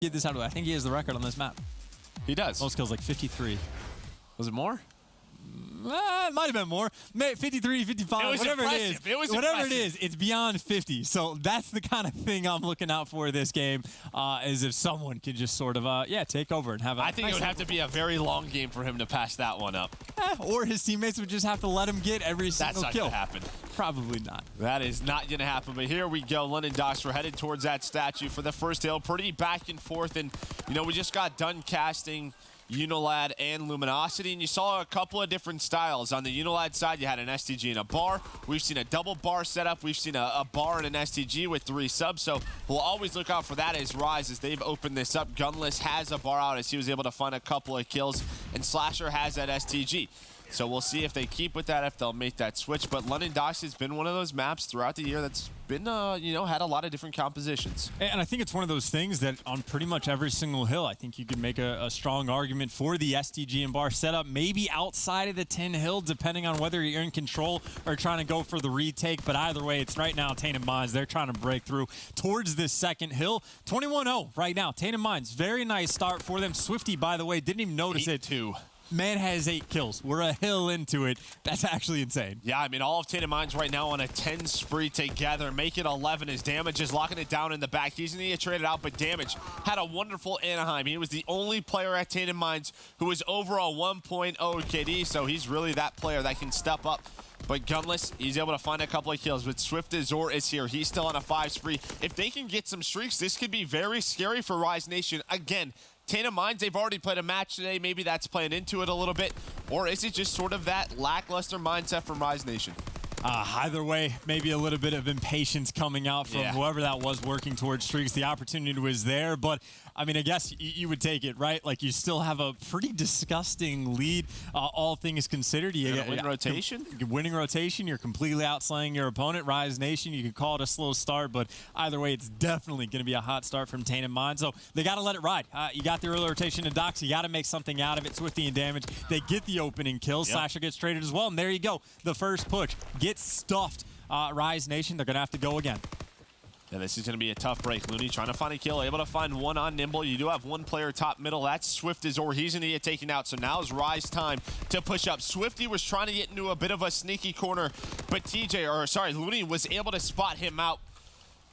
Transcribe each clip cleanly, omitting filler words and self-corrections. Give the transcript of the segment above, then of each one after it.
Get this out of the way. I think he has the record on this map. He does. Most kills, like 53. Was it more? It might have been more. 53, 55, whatever impressive. it is. Whatever it is, it's beyond 50. So that's the kind of thing I'm looking out for this game, is if someone could just sort of, take over and have a I think it would have to be a very long game for him to pass that one up. Or his teammates would just have to let him get every single kill. That's not going to happen. Probably not. That is not going to happen. But here we go. London Docks, we're headed towards that statue for the first hill. Pretty back and forth. And, you know, we just got done casting Unilad and Luminosity, and you saw a couple of different styles. On the Unilad side, you had an STG and a bar. We've seen a double bar setup. We've seen a bar and an STG with 3 subs, so we'll always look out for that as Rise, as they've opened this up. Gunless has a bar out as he was able to find a couple of kills, and Slasher has that STG. So we'll see if they keep with that, if they'll make that switch. But London Docks has been one of those maps throughout the year that's been, had a lot of different compositions. And I think it's one of those things that on pretty much every single hill, I think you could make a strong argument for the STG and bar setup, maybe outside of the 10 hill, depending on whether you're in control or trying to go for the retake. But either way, it's right now Tainted Minds. They're trying to break through towards this second hill. 21-0 right now. Tainted Minds, very nice start for them. Swifty, by the way, didn't even notice it. 8-2. Man has 8 kills. We're a hill into it. That's actually insane. Yeah, I mean, all of Tainted Minds right now on a 10 spree together. Make it 11 as Damage is locking it down in the back. He's going to get traded out, but Damage had a wonderful Anaheim. He was the only player at Tainted Minds who was over a 1.0 KD, so he's really that player that can step up. But Gunless, he's able to find a couple of kills. But Swift Azor is here. He's still on a 5 spree. If they can get some streaks, this could be very scary for Rise Nation. Again, Tainted Minds, they've already played a match today. Maybe that's playing into it a little bit. Or is it just sort of that lackluster mindset from Rise Nation? Either way, maybe a little bit of impatience coming out from whoever that was working towards streaks. The opportunity was there, but I mean, I guess you would take it, right? Like, you still have a pretty disgusting lead, all things considered. You get win rotation? Winning rotation, you're completely outslaying your opponent. Rise Nation, you could call it a slow start, but either way, it's definitely going to be a hot start from Tainted Minds. So they got to let it ride. You got the early rotation to Docks. You got to make something out of it. Swifty and Damage, they get the opening kill. Slasher gets traded as well, and there you go. The first push gets stuffed. Rise Nation, they're going to have to go again. Yeah, this is going to be a tough break. Looney trying to find a kill, able to find one on Nimble. You do have one player top middle. That's Swift Azor. He's going to get taken out. So now is Rise time to push up. Swifty was trying to get into a bit of a sneaky corner, but Looney was able to spot him out.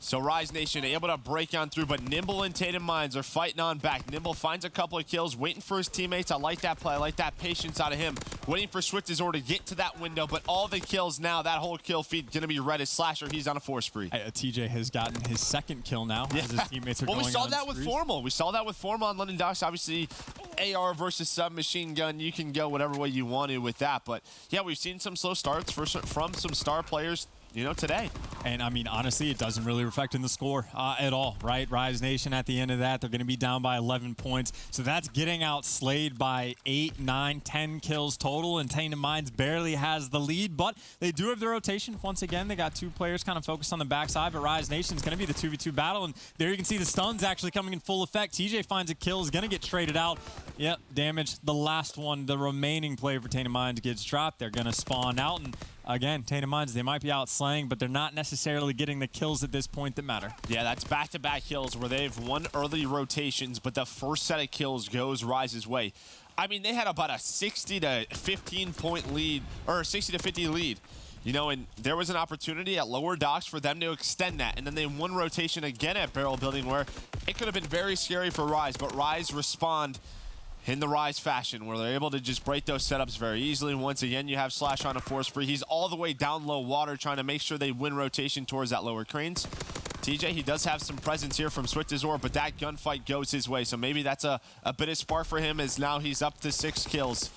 So Rise Nation able to break on through, but Nimble and Tainted Minds are fighting on back. Nimble finds a couple of kills, waiting for his teammates. I like that play. I like that patience out of him. Waiting for Swift Azor to get to that window, but all the kills now, that whole kill feed going to be red as Slasher. He's on a 4 spree. TJ has gotten his second kill now as his teammates are going on we saw that with Formal. We saw that with Formal on London Docks. Obviously, AR versus submachine gun. You can go whatever way you want to with that. But yeah, we've seen some slow starts from some star players, today. And I mean, honestly, it doesn't really reflect in the score at all, right? Rise Nation at the end of that, they're going to be down by 11 points. So that's getting outslayed by 8, 9, 10 kills total, and Tainted Minds barely has the lead, but they do have the rotation. Once again, they got 2 players kind of focused on the backside, but Rise Nation is going to be the 2v2 battle, and there you can see the stuns actually coming in full effect. TJ finds a kill, is going to get traded out. Yep, Damage, the last one, the remaining player for Tainted Minds gets dropped. They're going to spawn out, and again, Tainted Minds, they might be outslaying, but they're not necessarily getting the kills at this point that matter. Yeah, that's back-to-back kills where they've won early rotations, but the first set of kills goes Rise's way. I mean, they had about a 60 to 15 point lead, or 60 to 50 lead. And there was an opportunity at lower docks for them to extend that, and then they won rotation again at barrel building where it could have been very scary for Rise, but Rise respond in the Rise fashion, where they're able to just break those setups very easily. Once again, you have Slash on a 4 spree. He's all the way down low water, trying to make sure they win rotation towards that lower cranes. TJ, he does have some presence here from Swift Azor, but that gunfight goes his way. So maybe that's a bit of spark for him, as now he's up to 6 kills.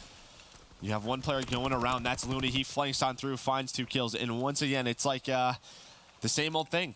You have one player going around. That's Looney. He flanks on through, finds 2 kills. And once again, it's like the same old thing.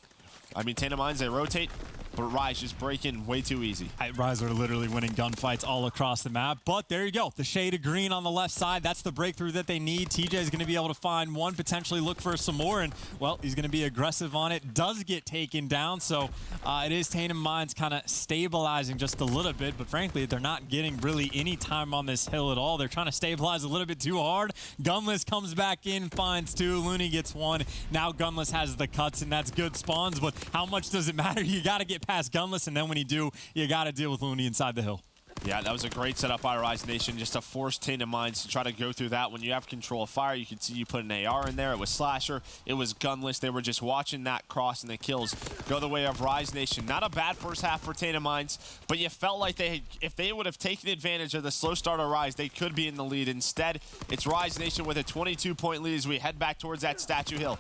I mean, Tainted Minds, they rotate, but Rise just breaking way too easy. Rise are literally winning gunfights all across the map, but there you go. The shade of green on the left side, that's the breakthrough that they need. TJ is going to be able to find one, potentially look for some more, and, well, he's going to be aggressive on it. Does get taken down, so it is Tainted Minds kind of stabilizing just a little bit, but frankly, they're not getting really any time on this hill at all. They're trying to stabilize a little bit too hard. Gunless comes back in, finds 2. Looney gets 1. Now Gunless has the cuts, and that's good spawns, but how much does it matter? You got to get past Gunless, and then when you do, you got to deal with Looney inside the hill. Yeah, that was a great setup by Rise Nation, just to force Tainted Minds to try to go through that. When you have control of fire, you can see you put an AR in there. It was Slasher. It was Gunless. They were just watching that cross, and the kills go the way of Rise Nation. Not a bad first half for Tainted Minds, but you felt like if they would have taken advantage of the slow start of Rise, they could be in the lead. Instead, it's Rise Nation with a 22-point lead as we head back towards that Statue Hill.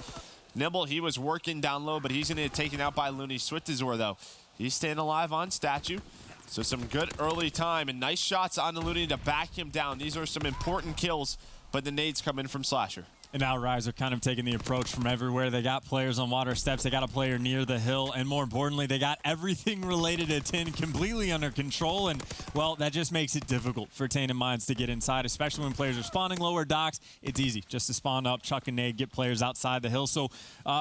Nimble, he was working down low, but he's going to get taken out by Looney. Swiftazor, though, he's staying alive on Statue. So some good early time and nice shots on the Looney to back him down. These are some important kills, but the nades come in from Slasher. And now Rise are kind of taking the approach from everywhere. They got players on water steps. They got a player near the hill. And more importantly, they got everything related to Tin completely under control. And, well, that just makes it difficult for Tainted Minds to get inside, especially when players are spawning lower docks. It's easy just to spawn up, chuck a nade, get players outside the hill. So,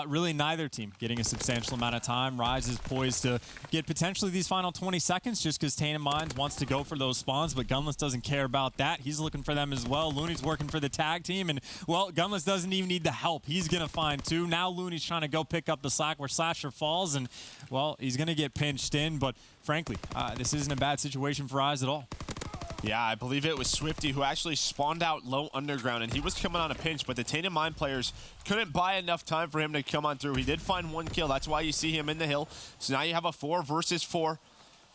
really, neither team getting a substantial amount of time. Rise is poised to get potentially these final 20 seconds just because Tainted Minds wants to go for those spawns. But Gunless doesn't care about that. He's looking for them as well. Looney's working for the tag team. And, well, Gunless doesn't even need the help. He's going to find two. Now Looney's trying to go pick up the slack where Slasher falls, and, well, he's going to get pinched in. But, frankly, this isn't a bad situation for Rise at all. Yeah, I believe it was Swifty who actually spawned out low underground, and he was coming on a pinch, but the Tainted Mind players couldn't buy enough time for him to come on through. He did find one kill. That's why you see him in the hill. So now you have a 4 versus 4.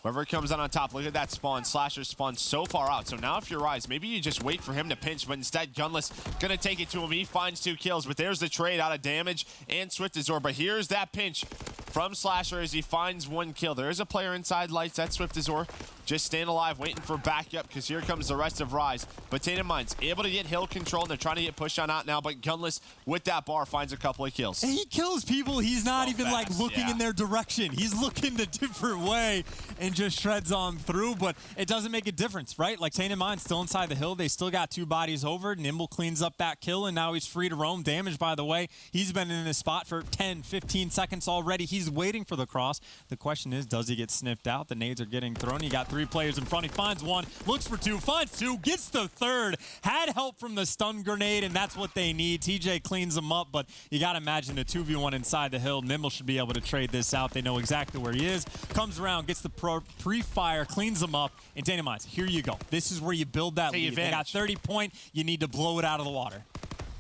Whoever comes on top, look at that spawn. Slasher spawned so far out. So now if you're Rise, maybe you just wait for him to pinch, but instead Gunless gonna take it to him. He finds 2 kills, but there's the trade out of damage and Swiftazor. But here's that pinch from Slasher as he finds 1 kill. There is a player inside lights. That's Swiftazor. Just staying alive, waiting for backup, because here comes the rest of Rise. But Tainted Minds able to get hill control, and they're trying to get pushed on out now, but Gunless with that bar finds a couple of kills. And he kills people. He's not So even fast, like looking in their direction. He's looking the different way and just shreds on through, but it doesn't make a difference, right? Like Tainted Minds still inside the hill. They still got 2 bodies over. Nimble cleans up that kill, and now he's free to roam. Damage, by the way. He's been in this spot for 10, 15 seconds already. He's waiting for the cross. The question is, does he get sniffed out? The nades are getting thrown. You got 3 players in front. He finds 1, looks for 2, finds 2, gets the 3rd. Had help from the stun grenade, and that's what they need. TJ cleans them up, but you got to imagine a 2v1 inside the hill. Nimble should be able to trade this out. They know exactly where he is. Comes around, gets the pre-fire, cleans them up, and Tainted Minds, here you go. This is where you build that lead. They got 30 point. You need to blow it out of the water.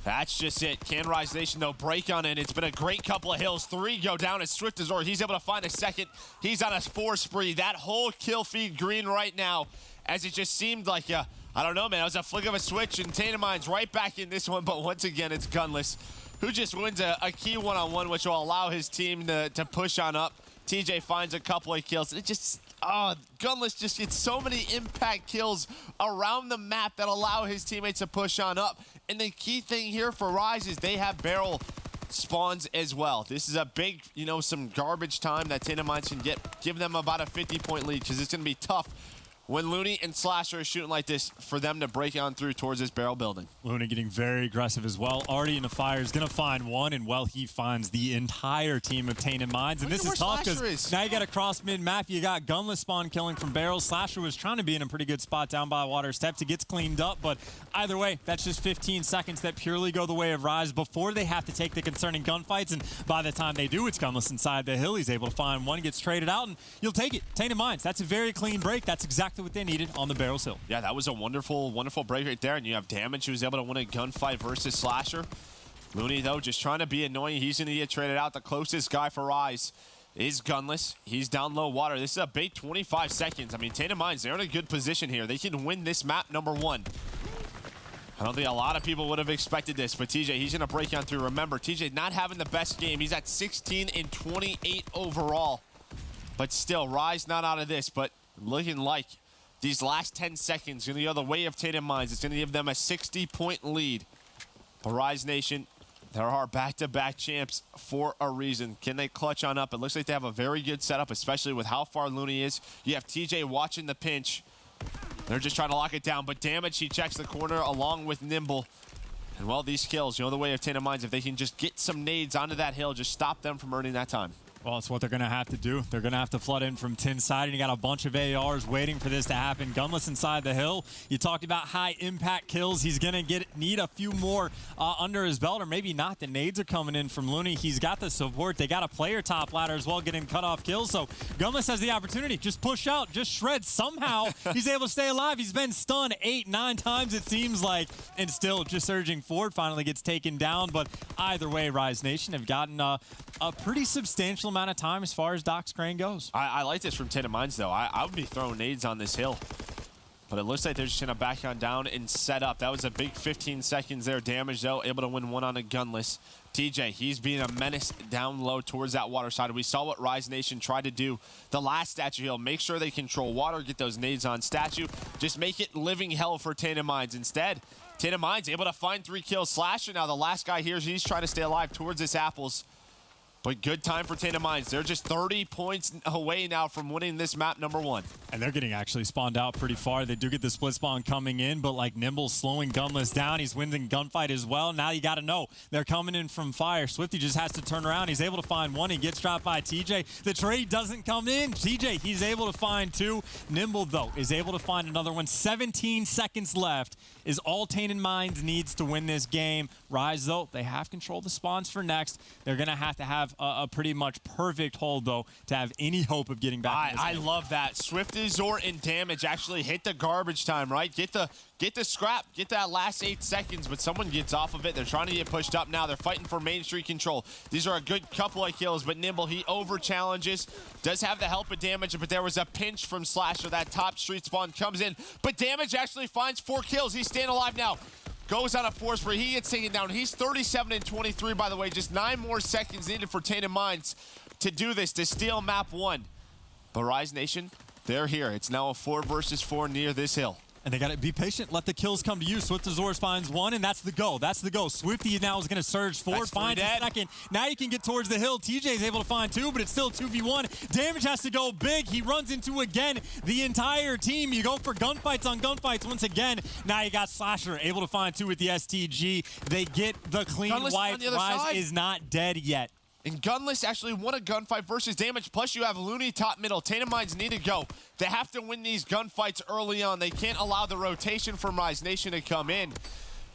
That's just it. Can Rise Nation, though, break on it? It's been a great couple of hills. 3 go down as Swiftazor. He's able to find a second. He's on a 4 spree. That whole kill feed green right now, as it just seemed like, I don't know, man. It was a flick of a switch, and Tainted Minds right back in this one. But once again, it's Gunless, who just wins a key one-on-one, which will allow his team to push on up. TJ finds a couple of kills. It just... Gunless just gets so many impact kills around the map that allow his teammates to push on up. And the key thing here for Rise is they have barrel spawns as well. This is a big, some garbage time that Tainted Minds can give them about a 50-point lead, because it's going to be tough when Looney and Slasher are shooting like this for them to break on through towards this barrel building. Looney getting very aggressive as well. Already in the fire is going to find 1, and, well, he finds the entire team of Tainted Minds. And this is tough because now you got a cross mid-map. You got Gunless spawn killing from barrels. Slasher was trying to be in a pretty good spot down by water steps. He gets cleaned up, but either way, that's just 15 seconds that purely go the way of Rise before they have to take the concerning gunfights. And by the time they do, it's Gunless inside the hill. He's able to find 1, gets traded out, and you'll take it. Tainted Minds, that's a very clean break. That's exactly what they needed on the Barrels Hill. Yeah, that was a wonderful, wonderful break right there. And you have Damage, who was able to win a gunfight versus Slasher. Looney, though, just trying to be annoying. He's going to get traded out. The closest guy for Rise is Gunless. He's down low water. This is a big 25 seconds. I mean, Tainted Minds, they're in a good position here. They can win this map #1. I don't think a lot of people would have expected this, but TJ, he's going to break on through. Remember, TJ not having the best game. He's at 16 and 28 overall. But still, Rise not out of this, but looking like these last 10 seconds going to go the way of Tainted Minds. It's going to give them a 60-point lead. But Rise Nation, there are back-to-back champs for a reason. Can they clutch on up? It looks like they have a very good setup, especially with how far Looney is. You have TJ watching the pinch. They're just trying to lock it down. But Damage, he checks the corner along with Nimble. And, well, these kills, the way of Tainted Minds, if they can just get some nades onto that hill, just stop them from earning that time. Well, it's what they're going to have to do. They're going to have to flood in from tin side, and you got a bunch of ARs waiting for this to happen. Gunless inside the hill. You talked about high impact kills. He's going to need a few more under his belt, or maybe not. The nades are coming in from Looney. He's got the support. They got a player top ladder as well, getting cut off kills. So Gunless has the opportunity. Just push out, just shred. Somehow he's able to stay alive. He's been stunned 8-9 times, it seems like, and still just surging forward. Finally gets taken down. But either way, Rise Nation have gotten a pretty substantial amount of time as far as Doc's Crane goes. I like this from Tainted Minds, though. I would be throwing nades on this hill. But it looks like they're just going to back on down and set up. That was a big 15 seconds there. Damage, though, able to win one on a Gunless. TJ, he's being a menace down low towards that water side. We saw what Rise Nation tried to do the last Statue Hill. Make sure they control water, get those nades on Statue. Just make it living hell for Tainted Minds. Instead, Tainted Minds able to find 3 kills. Slasher now, the last guy here, he's trying to stay alive towards this Apples. But good time for Tainted Minds. They're just 30 points away now from winning this map #1. And they're getting actually spawned out pretty far. They do get the split spawn coming in, but like Nimble slowing Gunless down. He's winning gunfight as well. Now you got to know they're coming in from fire. Swifty just has to turn around. He's able to find one. He gets dropped by TJ. The trade doesn't come in. TJ, he's able to find 2. Nimble, though, is able to find another one. 17 seconds left is all Tainted Minds needs to win this game. Rise, though, they have control of the spawns for next. They're going to have a pretty much perfect hold, though, to have any hope of getting back. I love that. Swift Azor and Damage actually hit the garbage time, right? Get the scrap, get that last 8 seconds, but someone gets off of it. They're trying to get pushed up now. They're fighting for Main Street control. These are a good couple of kills, but Nimble, he over challenges. Does have the help of Damage, but there was a pinch from Slasher. That top street spawn comes in, but Damage actually finds 4 kills. He's staying alive now. Goes on a force where he gets taken down. He's 37-23, by the way. Just 9 more seconds needed for Tainted Minds to do this, to steal map 1. But Rise Nation, they're here. It's now a 4 versus 4 near this hill. And they got to be patient. Let the kills come to you. Swift Azores finds 1, and that's the go. That's the go. Swifty now is going to surge forward, finds a second. Now you can get towards the hill. TJ is able to find 2, but it's still 2v1. Damage has to go big. He runs into, again, the entire team. You go for gunfights on gunfights once again. Now you got Slasher able to find 2 with the STG. They get the clean wipe. Rise is not dead yet. And Gunless actually won a gunfight versus Damage. Plus, you have Looney top middle. Tainted Minds need to go. They have to win these gunfights early on. They can't allow the rotation from Rise Nation to come in.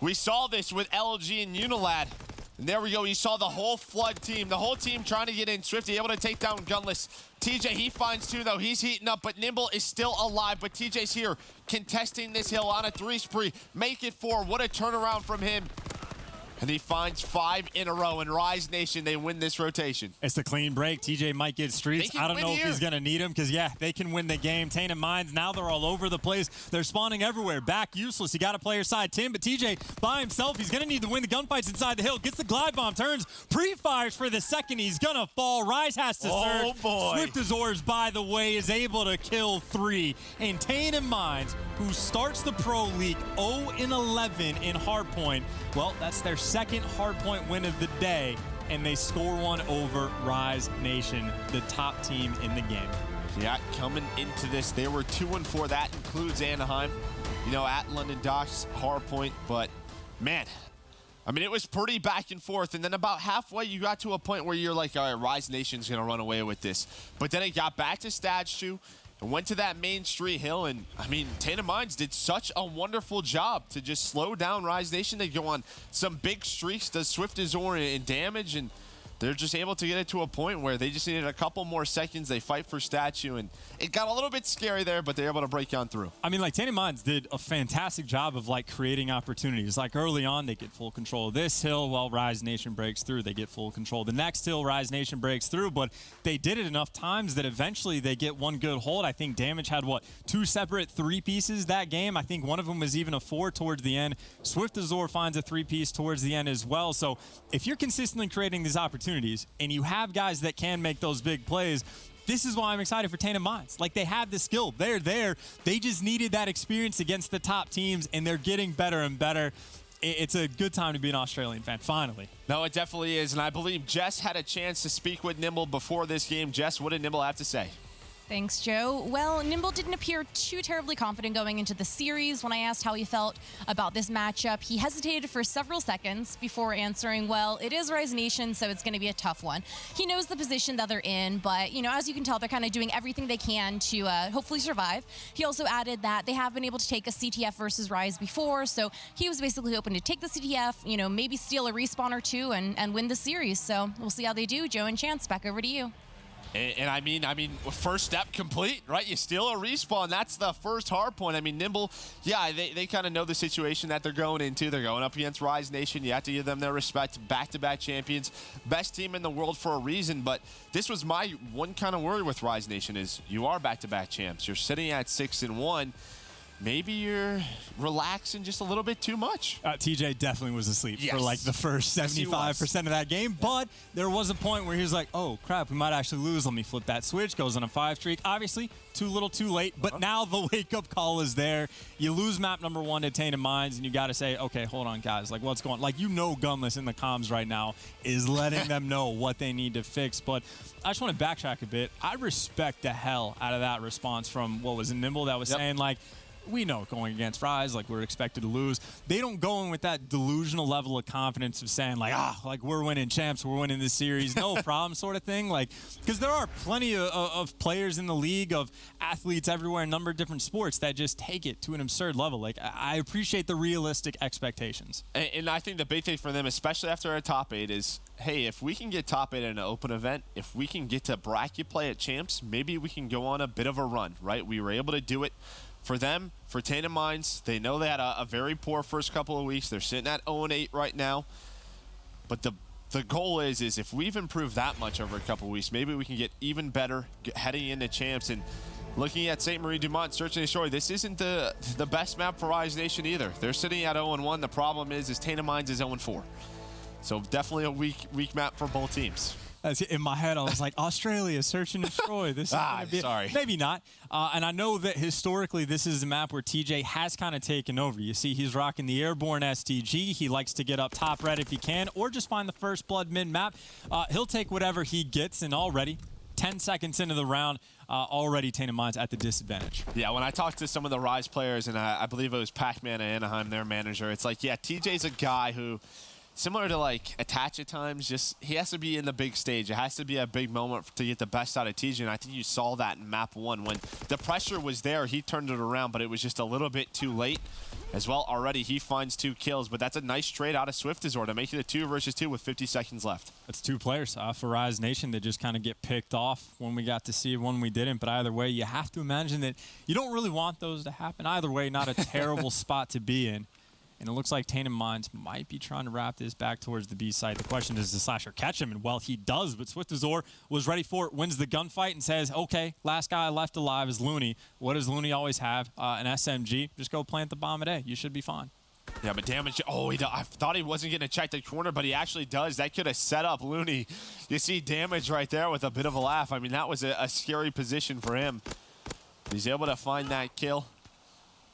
We saw this with LG and Unilad. And there we go. You saw the whole Flood team, the whole team trying to get in. Swifty able to take down Gunless. TJ, he finds 2, though. He's heating up, but Nimble is still alive. But TJ's here contesting this hill on a 3 spree. Make it 4. What a turnaround from him. And he finds 5 in a row. And Rise Nation, they win this rotation. It's the clean break. TJ might get streets. I don't know if he's going to need him because, yeah, they can win the game. Tainted Minds, now they're all over the place. They're spawning everywhere. Back useless. You got to play your side. Tim, but TJ by himself, he's going to need to win the gunfights inside the hill. Gets the glide bomb, turns, pre-fires for the second. He's going to fall. Rise has to surge. Oh, boy. Swift Azores, by the way, is able to kill 3. And Tainted Minds, who starts the Pro League 0-11 in Hardpoint, well, that's their second Hardpoint win of the day, and they score one over Rise Nation, the top team in the game. Yeah, coming into this, they were 2-4. That includes Anaheim, you know, at London Docks, Hardpoint. But, man, I mean, it was pretty back and forth. And then about halfway, you got to a point where you're like, all right, Rise Nation's going to run away with this. But then it got back to Statue. And went to that Main Street hill, and I mean, Tainted Minds did such a wonderful job to just slow down Rise Nation. They go on some big streaks, does Swift Azor and Damage, and they're just able to get it to a point where they just needed a couple more seconds. They fight for Statue, and it got a little bit scary there, but they're able to break on through. I mean, like, Tainted Minds did a fantastic job of, like, creating opportunities. Like, early on, they get full control of this hill while Rise Nation breaks through. They get full control of the next hill. Rise Nation breaks through, but they did it enough times that eventually they get one good hold. I think Damage had, what, 2 separate 3-pieces that game? I think one of them was even a 4 towards the end. Swift Azor finds a 3-piece towards the end as well. So if you're consistently creating these opportunities and you have guys that can make those big plays, this is why I'm excited for Tainted Minds. Like, they have the skill. They're there. They just needed that experience against the top teams, and they're getting better and better. It's a good time to be an Australian fan, finally. No, it definitely is, and I believe Jess had a chance to speak with Nimble before this game. Jess, what did Nimble have to say? Thanks, Joe. Well, Nimble didn't appear too terribly confident going into the series. When I asked how he felt about this matchup, he hesitated for several seconds before answering, well, it is Rise Nation, so it's going to be a tough one. He knows the position that they're in, but, you know, as you can tell, they're kind of doing everything they can to hopefully survive. He also added that they have been able to take a CTF versus Rise before, so he was basically hoping to take the CTF, you know, maybe steal a respawn or two and win the series. So we'll see how they do. Joe and Chance, back over to you. And I mean, first step complete, right? You steal a respawn. That's the first hard point. I mean, Nimble, yeah, they kind of know the situation that they're going into. They're going up against Rise Nation. You have to give them their respect. Back-to-back champions. Best team in the world for a reason. But this was my one kind of worry with Rise Nation is you are back-to-back champs. You're sitting at 6-1. Maybe you're relaxing just a little bit too much. TJ definitely was asleep for like the first 75% of that game, but there was a point where he was like, oh, crap, we might actually lose. Let me flip that switch. Goes on a 5 streak. Obviously, too little, too late, but now the wake-up call is there. You lose map number 1 to Tainted Minds, and you got to say, okay, hold on, guys. Like, what's going on? Like, you know Gunless in the comms right now is letting them know what they need to fix, but I just want to backtrack a bit. I respect the hell out of that response from, what was it, Nimble, that was saying, like, we know going against Rise, like we're expected to lose. They don't go in with that delusional level of confidence of saying like, like we're winning champs, we're winning this series, no problem sort of thing. Like, because there are plenty of players in the league, of athletes everywhere in a number of different sports that just take it to an absurd level. Like, I appreciate the realistic expectations. And I think the big thing for them, especially after a top 8, is, hey, if we can get top 8 in an open event, if we can get to bracket play at champs, maybe we can go on a bit of a run, right? We were able to do it. For them, for Tainted Minds, they know they had a very poor first couple of weeks. They're sitting at 0-8 right now. But the goal is if we've improved that much over a couple of weeks, maybe we can get even better heading into champs. And looking at St. Marie Dumont, Search and Destroy, this isn't the best map for Rise Nation either. They're sitting at 0-1. The problem is Tainted Minds is 0-4. So definitely a weak map for both teams. In my head, I was like, Australia, Search and Destroy. This is gonna be sorry. Maybe not. And I know that historically, this is a map where TJ has kind of taken over. You see, he's rocking the Airborne STG. He likes to get up top red if he can, or just find the first blood mid-map. He'll take whatever he gets, and already, 10 seconds into the round, already Tainted Minds at the disadvantage. Yeah, when I talked to some of the Rise players, and I believe it was Pac-Man at Anaheim, their manager, it's like, yeah, TJ's a guy who, similar to like Attach at times, just he has to be in the big stage. It has to be a big moment to get the best out of TJ, and I think you saw that in map 1. When the pressure was there, he turned it around, but it was just a little bit too late as well. Already he finds 2 kills, but that's a nice trade out of Swiftazor to make it a 2 versus 2 with 50 seconds left. That's 2 players for Rise Nation that just kind of get picked off. When we got to see, one we didn't, but either way, you have to imagine that you don't really want those to happen. Either way, not a terrible spot to be in. And it looks like Tainted Minds might be trying to wrap this back towards the B site. The question is, does Slasher catch him? And, well, he does, but Swiftazor was ready for it, wins the gunfight, and says, okay, last guy left alive is Looney. What does Looney always have? An SMG. Just go plant the bomb at A. You should be fine. Yeah, but damage. Oh, I thought he wasn't going to check the corner, but he actually does. That could have set up Looney. You see damage right there with a bit of a laugh. I mean, that was a scary position for him. He's able to find that kill.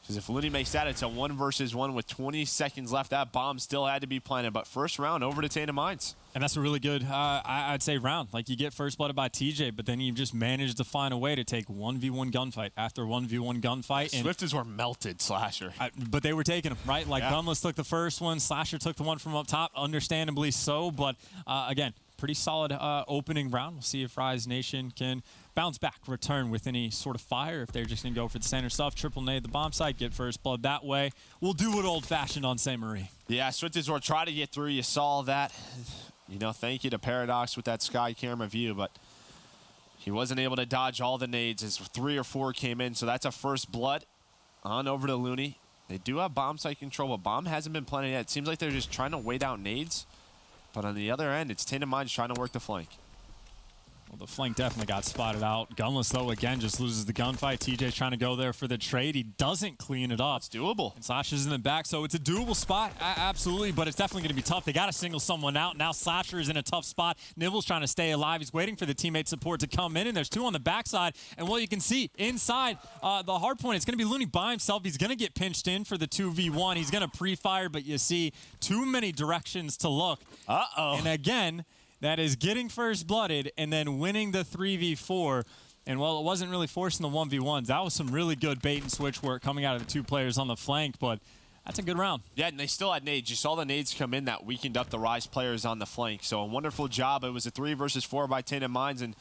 Because if Looney makes that, it's a 1 versus 1 with 20 seconds left. That bomb still had to be planted. But first round over to Tainted Minds. And that's a really good, I'd say, round. Like, you get first blooded by TJ, but then you just managed to find a way to take 1v1 gunfight after 1v1 gunfight. And Swifters were melted, Slasher. But they were taking them, right? Like, Gunless took the first one. Slasher took the one from up top, understandably so. But, again, pretty solid opening round. We'll see if Rise Nation can bounce back, return with any sort of fire. If they're just going to go for the standard stuff, triple nade the bomb site, get first blood that way. We'll do it old-fashioned on St. Marie. Yeah, Swiftazor tried to get through. You saw that. You know, thank you to Paradox with that sky camera view, but he wasn't able to dodge all the nades as 3 or 4 came in. So that's a first blood on over to Looney. They do have bomb site control, but bomb hasn't been planted yet. It seems like they're just trying to wait out nades. But on the other end, it's Tainted Minds trying to work the flank. Well, the flank definitely got spotted out. Gunless, though, again, just loses the gunfight. TJ's trying to go there for the trade. He doesn't clean it up. It's doable. And Slasher's in the back, so it's a doable spot, absolutely, but it's definitely going to be tough. They got to single someone out. Now Slasher is in a tough spot. Nibble's trying to stay alive. He's waiting for the teammate support to come in, and there's 2 on the backside. And what you can see inside the hard point, it's going to be Looney by himself. He's going to get pinched in for the 2v1. He's going to pre-fire, but you see too many directions to look. Uh-oh. And again, that is getting first blooded and then winning the 3v4. And while it wasn't really forcing the 1v1s, that was some really good bait and switch work coming out of the 2 players on the flank, but that's a good round. Yeah, and they still had nades. You saw the nades come in that weakened up the Rise players on the flank. So a wonderful job. It was a 3 versus 4 by Tainted Minds, and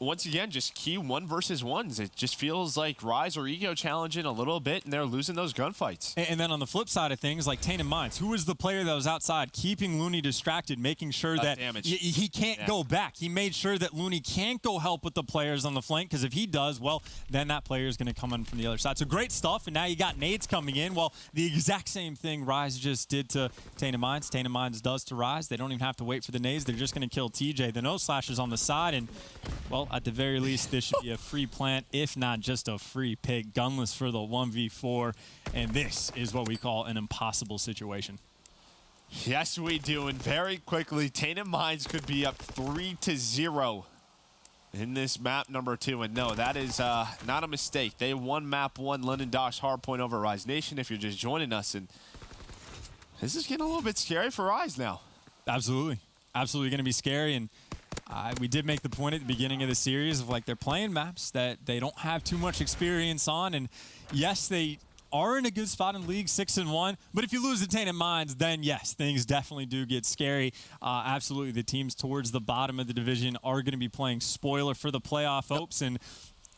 once again, just key 1 versus 1s. It just feels like Rise or Ego challenging a little bit, and they're losing those gunfights. And then on the flip side of things, like Tainted Minds, who was the player that was outside keeping Looney distracted, making sure that he can't go back. He made sure that Looney can't go help with the players on the flank, because if he does, well, then that player is going to come in from the other side. So great stuff, and now you got nades coming in. Well, the exact same thing Rise just did to Tainted Minds. Tainted Minds does to Rise. They don't even have to wait for the nades. They're just going to kill TJ. The no slashers on the side, and, well, at the very least, this should be a free plant, if not just a free pick. Gunless for the 1v4, and this is what we call an impossible situation. Yes, we do, and very quickly, Tainted Minds could be up 3-0 in this map number 2, and no, that is not a mistake. They won map 1, London Docks Hardpoint over Rise Nation, if you're just joining us, and this is getting a little bit scary for Rise now. Absolutely. Absolutely going to be scary, and we did make the point at the beginning of the series of, like, they're playing maps that they don't have too much experience on, and yes, they are in a good spot in League 6-1, but if you lose the Tainted Minds, then yes, things definitely do get scary. Absolutely, the teams towards the bottom of the division are going to be playing spoiler for the playoff hopes, and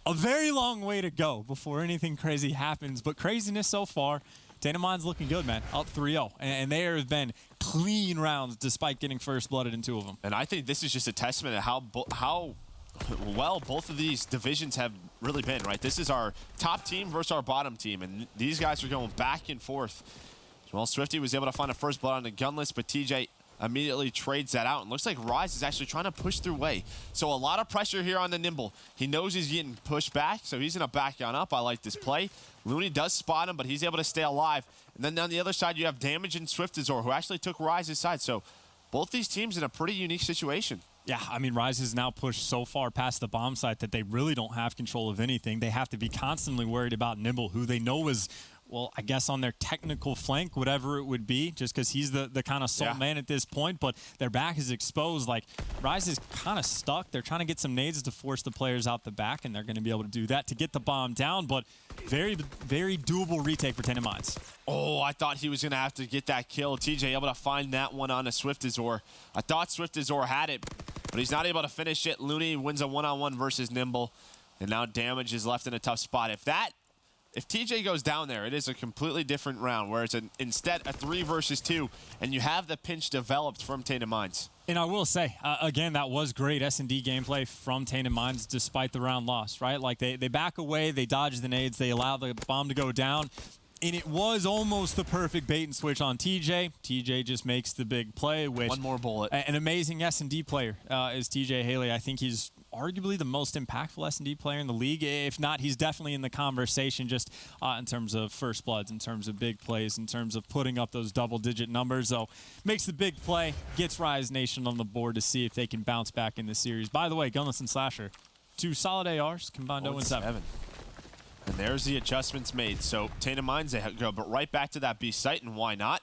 a very long way to go before anything crazy happens, but craziness so far. Tainted Minds looking good, man. Up 3-0. And there have been clean rounds despite getting first blooded in 2 of them. And I think this is just a testament to how well both of these divisions have really been, right? This is our top team versus our bottom team, and these guys are going back and forth. Well, Swifty was able to find a first blood on the gunless, but TJ immediately trades that out, and looks like Rise is actually trying to push through way. So a lot of pressure here on the Nimble. He knows he's getting pushed back, so he's going to back on up. I like this play. Looney does spot him, but he's able to stay alive. And then on the other side, you have Damage and Swiftazor, who actually took Rise's side. So both these teams in a pretty unique situation. Yeah, I mean, Rise has now pushed so far past the bomb site that they really don't have control of anything. They have to be constantly worried about Nimble, who they know is, well, I guess on their technical flank, whatever it would be, just because he's the kind of sole man at this point, but their back is exposed. Like, Rise is kind of stuck. They're trying to get some nades to force the players out the back, and they're going to be able to do that to get the bomb down, but very, very doable retake for Tainted Minds. Oh, I thought he was going to have to get that kill. TJ able to find that one on a Swiftazor. I thought Swiftazor had it, but he's not able to finish it. Looney wins a one-on-one versus Nimble, and now Damage is left in a tough spot. If TJ goes down there, it is a completely different round, where it's instead a 3 versus 2, and you have the pinch developed from Tainted Minds. And I will say, again, that was great S&D gameplay from Tainted Minds despite the round loss, right? Like, they back away, they dodge the nades, they allow the bomb to go down, and it was almost the perfect bait and switch on TJ. TJ just makes the big play, which... One more bullet. An amazing S&D player is TJ Haley. I think he's arguably the most impactful S&D player in the league. If not, he's definitely in the conversation just in terms of first bloods, in terms of big plays, in terms of putting up those double-digit numbers. So makes the big play, gets Rise Nation on the board to see if they can bounce back in this series. By the way, Gunless and Slasher, 2 solid ARs, combined 0-7. And there's the adjustments made. So Tainted Minds, they go but right back to that B site, and why not?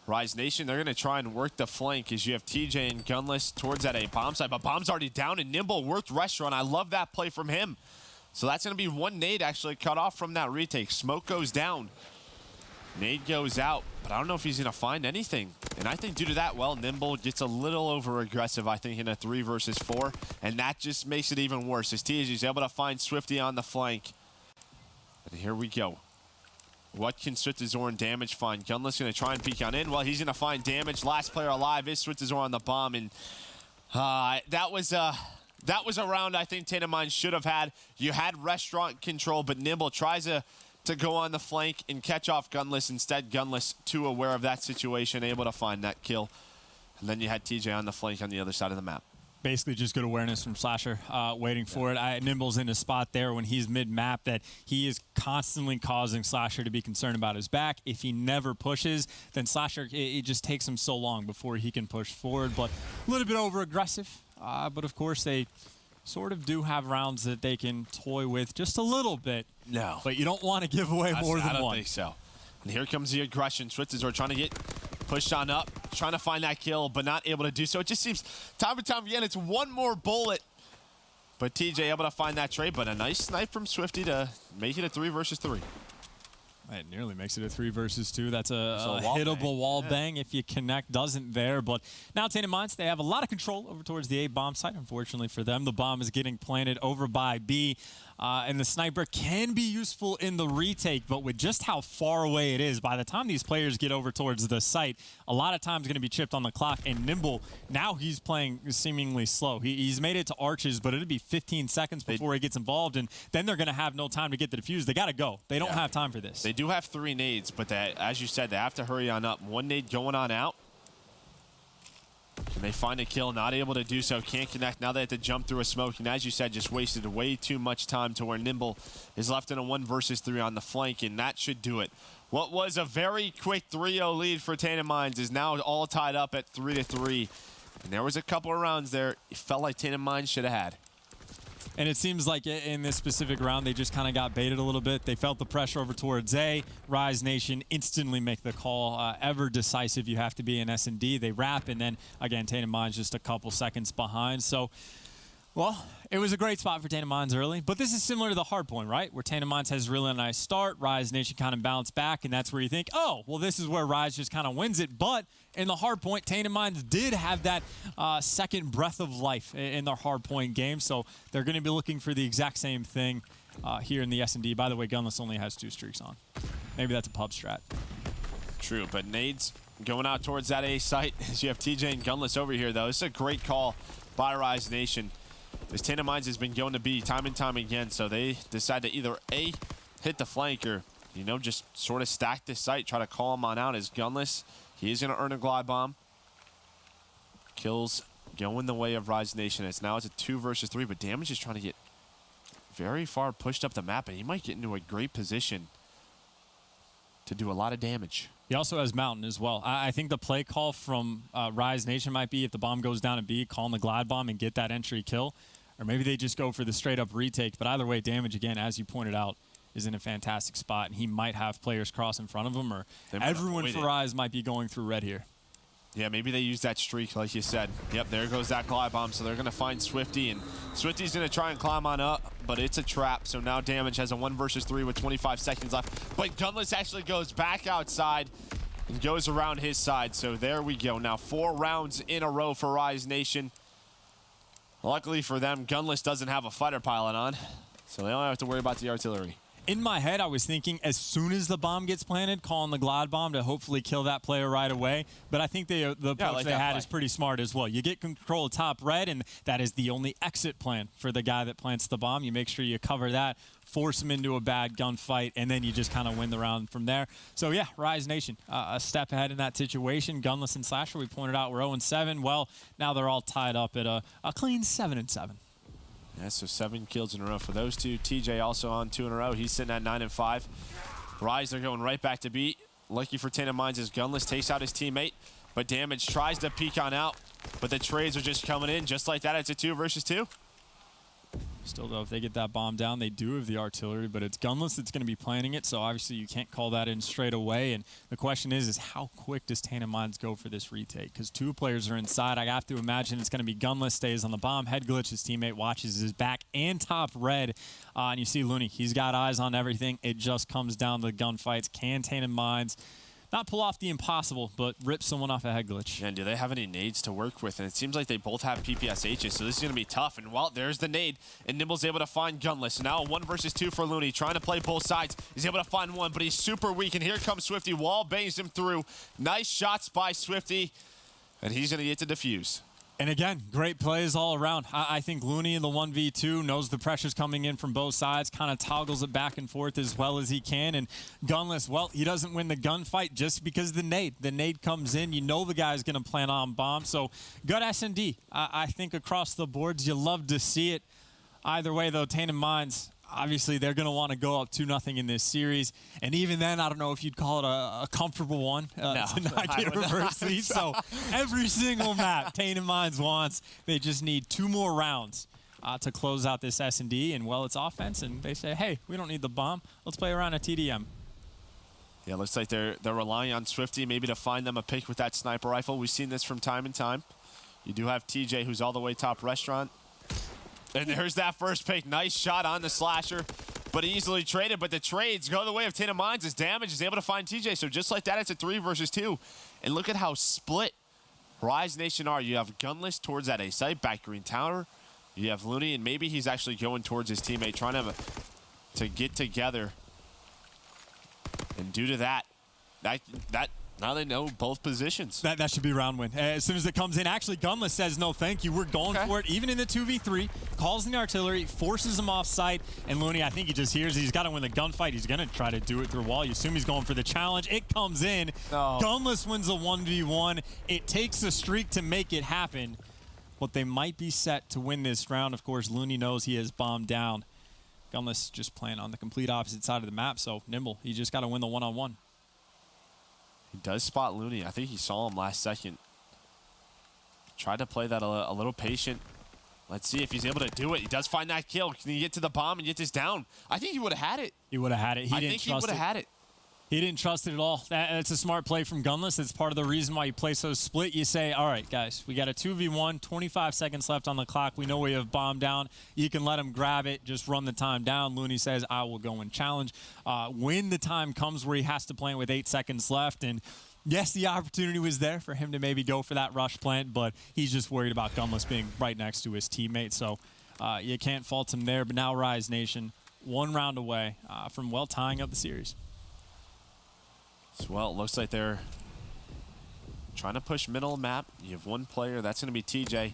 Rise Nation, they're going to try and work the flank as you have TJ and Gunless towards that A bomb site, but bomb's already down, and Nimble worked restaurant. I love that play from him. So that's going to be one nade actually cut off from that retake. Smoke goes down. Nade goes out, but I don't know if he's going to find anything. And I think due to that, well, Nimble gets a little over-aggressive, I think, in a 3 versus 4, and that just makes it even worse as TJ's able to find Swifty on the flank. And here we go. What can Swiftazor and Damage find? Gunless going to try and peek on in. Well, he's going to find Damage. Last player alive is Swiftazor on the bomb. And that was a round I think Tainted Minds should have had. You had restaurant control, but Nimble tries to go on the flank and catch off Gunless. Instead, Gunless, too aware of that situation, able to find that kill. And then you had TJ on the flank on the other side of the map. Basically just good awareness from Slasher, waiting for it. Nimble's in a spot there when he's mid-map that he is constantly causing Slasher to be concerned about his back. If he never pushes, then Slasher, it just takes him so long before he can push forward. But a little bit over-aggressive. But, of course, they sort of do have rounds that they can toy with just a little bit. No. But you don't want to give away more than one. I don't think so. And here comes the aggression. Swiftazor trying to get pushed on up, trying to find that kill, but not able to do so. It just seems time and time again, it's one more bullet But TJ able to find that trade, but a nice snipe from Swifty to make it a 3 versus 3. It nearly makes it a 3 versus 2. That's a wall hittable bang. wall bang if you connect. Doesn't there. But now Tainted Minds, they have a lot of control over towards the A bomb site. Unfortunately for them, the bomb is getting planted over by B. And the sniper can be useful in the retake, but with just how far away it is, by the time these players get over towards the site, a lot of times going to be chipped on the clock. And Nimble, now he's playing seemingly slow. He's made it to arches, but it'll be 15 seconds before he gets involved, and then they're going to have no time to get the defuse. They got to go. They don't have time for this. They do have 3 nades, but as you said, they have to hurry on up. 1 nade going on out. Can they find a kill? Not able to do so. Can't connect. Now they have to jump through a smoke. And as you said, just wasted way too much time to where Nimble is left in a 1 versus 3 on the flank, and that should do it. What was a very quick 3-0 lead for Tainted Minds is now all tied up at 3-3. And there was a couple of rounds there it felt like Tainted Minds should have had. And it seems like in this specific round, they just kind of got baited a little bit. They felt the pressure over towards A. Rise Nation instantly make the call. Ever decisive you have to be in S&D. They wrap, and then, again, Tainted Minds just a couple seconds behind. So, well, it was a great spot for Tainted Minds early. But this is similar to the hard point, right? Where Tainted Minds has really a nice start. Rise Nation kind of bounced back, and that's where you think, oh, well, this is where Rise just kind of wins it. But in the hard point, Tainted Minds did have that second breath of life in their hard point game. So they're going to be looking for the exact same thing here in the S&D. By the way, Gunless only has 2 streaks on. Maybe that's a pub strat. True, but nades going out towards that A site as you have TJ and Gunless over here, though. This is a great call by Rise Nation. This Tainted Minds has been going to B time and time again, so they decide to either A, hit the flank, or, you know, just sort of stack this site, try to call him on out as Gunless. He is going to earn a glide bomb. Kills going the way of Rise Nation. It's now a 2 versus 3, but Damage is trying to get very far pushed up the map, and he might get into a great position to do a lot of damage. He also has Mountain as well. I think the play call from Rise Nation might be if the bomb goes down to B, calling the glide bomb and get that entry kill. Or maybe they just go for the straight up retake. But either way, Damage, again, as you pointed out, is in a fantastic spot. And he might have players cross in front of him, or everyone for Rise might be going through red here. Yeah, maybe they use that streak like you said. Yep, there goes that glide bomb. So they're going to find Swifty, and Swifty's going to try and climb on up, but it's a trap. So now Damage has a 1 versus 3 with 25 seconds left. But Gunless actually goes back outside and goes around his side. So there we go. Now 4 rounds in a row for Rise Nation. Luckily for them, Gunless doesn't have a fighter pilot on, so they don't have to worry about the artillery. In my head, I was thinking as soon as the bomb gets planted, calling the glide bomb to hopefully kill that player right away. But I think the approach they had is pretty smart as well. You get control of top red, and that is the only exit plan for the guy that plants the bomb. You make sure you cover that, force him into a bad gunfight, and then you just kind of win the round from there. So, yeah, Rise Nation, a step ahead in that situation. Gunless and Slasher, we pointed out, were 0-7. Well, now they're all tied up at a clean 7-7. Yeah, so 7 kills in a row for those two. TJ also on 2 in a row. He's sitting at 9-5. Rise, they're going right back to beat. Lucky for Tainted Minds as Gunless takes out his teammate, but Damage tries to peek on out, but the trades are just coming in. Just like that, it's a 2 versus 2. Still, though, if they get that bomb down, they do have the artillery, but it's Gunless that's going to be planning it, so obviously you can't call that in straight away. And the question is how quick does Tainted Minds go for this retake? Because 2 players are inside. I have to imagine it's going to be Gunless stays on the bomb. Head Glitch, his teammate, watches his back and top red. And you see Looney, he's got eyes on everything. It just comes down to the gunfights. Can Tainted Minds not pull off the impossible, but rip someone off a Head Glitch? Yeah, and do they have any nades to work with? And it seems like they both have PPSHs, so this is going to be tough. And well, there's the nade, and Nimble's able to find Gunless. Now a 1 versus 2 for Looney, trying to play both sides. He's able to find one, but he's super weak, and here comes Swifty. Wall bangs him through. Nice shots by Swifty, and he's going to get to defuse. And again, great plays all around. I think Looney in the 1v2 knows the pressure's coming in from both sides, kind of toggles it back and forth as well as he can. And Gunless, well, he doesn't win the gunfight just because of the nade. The nade comes in. You know the guy's going to plant on bomb. So good S&D. I think across the boards, you love to see it. Either way, though, Tainted Minds, obviously, they're going to want to go up 2-0 in this series. And even then, I don't know if you'd call it a comfortable one to not get a reverse lead. So every single map Tainted Minds wants, they just need 2 more rounds to close out this S&D. And, well, it's offense. And they say, hey, we don't need the bomb. Let's play around a TDM. Yeah, looks like they're relying on Swifty maybe to find them a pick with that sniper rifle. We've seen this from time and time. You do have TJ, who's all the way top restaurant. And there's that first pick. Nice shot on the slasher, but easily traded. But the trades go the way of Tainted Minds as Damage is able to find TJ. So just like that, it's a 3 versus 2. And look at how split Rise Nation are. You have Gunless towards that A site, back green tower. You have Looney, and maybe he's actually going towards his teammate, trying to get together. And due to that, now they know both positions. That should be round win. As soon as it comes in, actually, Gunless says, no, thank you. We're going for it. Even in the 2v3, calls in the artillery, forces him off site. And Looney, I think he just hears he's got to win the gunfight. He's going to try to do it through a wall. You assume he's going for the challenge. It comes in. No. Gunless wins a 1v1. It takes a streak to make it happen. But they might be set to win this round. Of course, Looney knows he has bombed down. Gunless just playing on the complete opposite side of the map. So Nimble, he just got to win the one-on-one. He does spot Looney. I think he saw him last second. Tried to play that a little patient. Let's see if he's able to do it. He does find that kill. Can he get to the bomb and get this down? I think he would have had it. He would have had it. I think he would have had it. He didn't trust it at all. That's a smart play from Gunless. That's part of the reason why you play so split. You say, all right, guys, we got a 2v1, 25 seconds left on the clock. We know we have bomb down. You can let him grab it. Just run the time down. Looney says, I will go and challenge. When the time comes where he has to plant with 8 seconds left, and yes, the opportunity was there for him to maybe go for that rush plant, but he's just worried about Gunless being right next to his teammate. So you can't fault him there. But now Rise Nation, 1 round away from, well, tying up the series. Well, it looks like they're trying to push middle map. You have 1 player. That's going to be TJ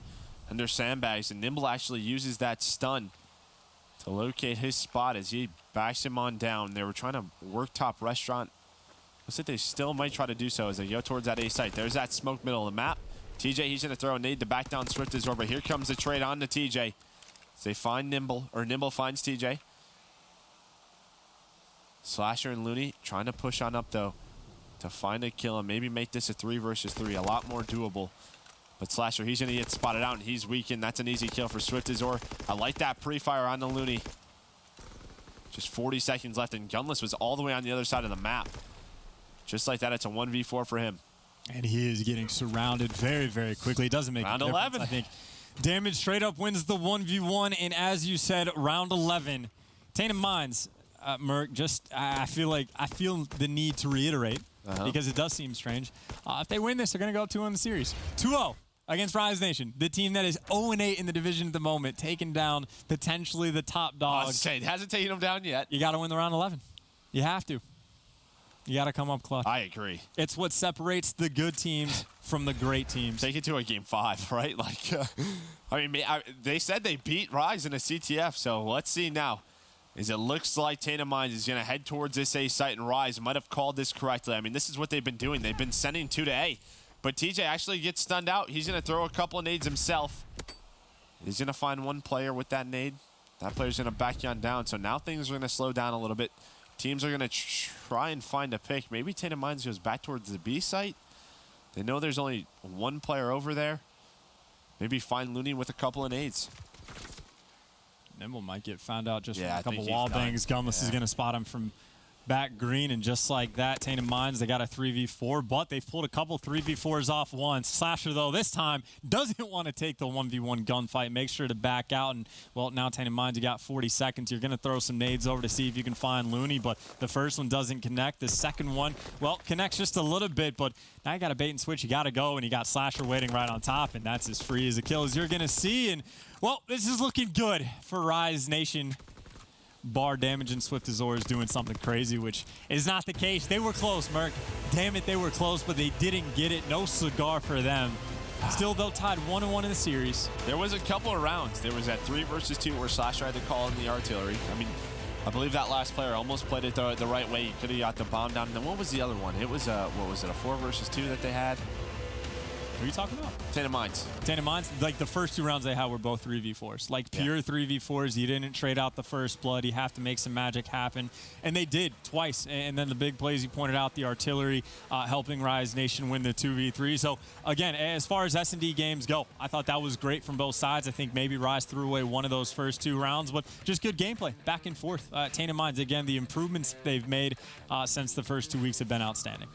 under sandbags. And Nimble actually uses that stun to locate his spot as he backs him on down. They were trying to work top restaurant. Looks like they still might try to do so as they go towards that A site. There's that smoke middle of the map. TJ, he's going to throw a nade to back down Swift as well. But here comes the trade on to TJ. As they find Nimble, or Nimble finds TJ. Slasher and Looney trying to push on up, though, to find a kill and maybe make this a 3 versus 3, a lot more doable. But Slasher, he's going to get spotted out, and he's weakened. That's an easy kill for Swift Azor. I like that pre-fire on the Looney. Just 40 seconds left, and Gunless was all the way on the other side of the map. Just like that, it's a 1v4 for him. And he is getting surrounded very, very quickly. It doesn't make round a difference, 11. I think Damage straight up wins the 1v1, and as you said, round 11. Tainted Minds, Merc, I feel the need to reiterate, because it does seem strange. If they win this, they're going to go up 2-0 in the series. 2-0 against Rise Nation, the team that is 0-8 in the division at the moment, taking down potentially the top dog. It hasn't taken them down yet. You got to win the round 11. You have to. You got to come up clutch. I agree. It's what separates the good teams from the great teams. Take it to a game 5, right? Like, I mean, they said they beat Rise in a CTF, so let's see now. As it looks like Tainted Minds is going to head towards this A site, and Rise might have called this correctly. I mean, this is what they've been doing. They've been sending 2 to A. But TJ actually gets stunned out. He's going to throw a couple of nades himself. He's going to find 1 player with that nade. That player's going to back you on down. So now things are going to slow down a little bit. Teams are going to try and find a pick. Maybe Tainted Minds goes back towards the B site. They know there's only 1 player over there. Maybe find Looney with a couple of nades. Nimble might get found out just from I a couple think wall he's done. bangs. Gunless is going to spot him from back green, and just like that, Tainted Minds, they got a 3v4, but they've pulled a couple 3v4s off once. Slasher, though, this time doesn't want to take the 1v1 gunfight. Make sure to back out, and, well, now Tainted Minds, you got 40 seconds. You're going to throw some nades over to see if you can find Looney, but the first one doesn't connect. The second one, well, connects just a little bit, but now you got a bait and switch. You got to go, and you got Slasher waiting right on top, and that's as free as a kill as you're going to see. And, well, this is looking good for Rise Nation. Bar Damage and Swift Azor is doing something crazy, which is not the case. They were close, Merc. Damn it, they were close, but they didn't get it. No cigar for them. Still, though, tied 1-1 in the series. There was a couple of rounds. There was that 3 versus 2 where Slasher had to call in the artillery. I mean, I believe that last player almost played it the right way. He could have got the bomb down. And then what was the other one? It was, what was it, a 4 versus 2 that they had? What are you talking about? Tainted Minds. Tainted Minds, like the first 2 rounds they had were both 3v4s. Like pure 3v4s. You didn't trade out the first blood. You have to make some magic happen. And they did twice. And then the big plays you pointed out, the artillery helping Rise Nation win the 2v3. So, again, as far as S&D games go, I thought that was great from both sides. I think maybe Rise threw away one of those first 2 rounds, but just good gameplay back and forth. Tainted Minds, again, the improvements they've made since the first 2 weeks have been outstanding.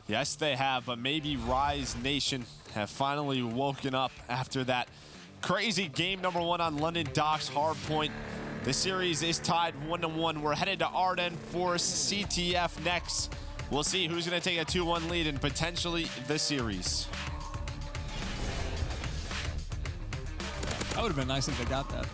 Yes, they have, but maybe Rise Nation have finally woken up after that Crazy game number 1 on London Docks Hardpoint. The series is tied 1-1. We're headed to Ardennes for CTF next. We'll see who's going to take a 2-1 lead and potentially the series. That would have been nice if they got that.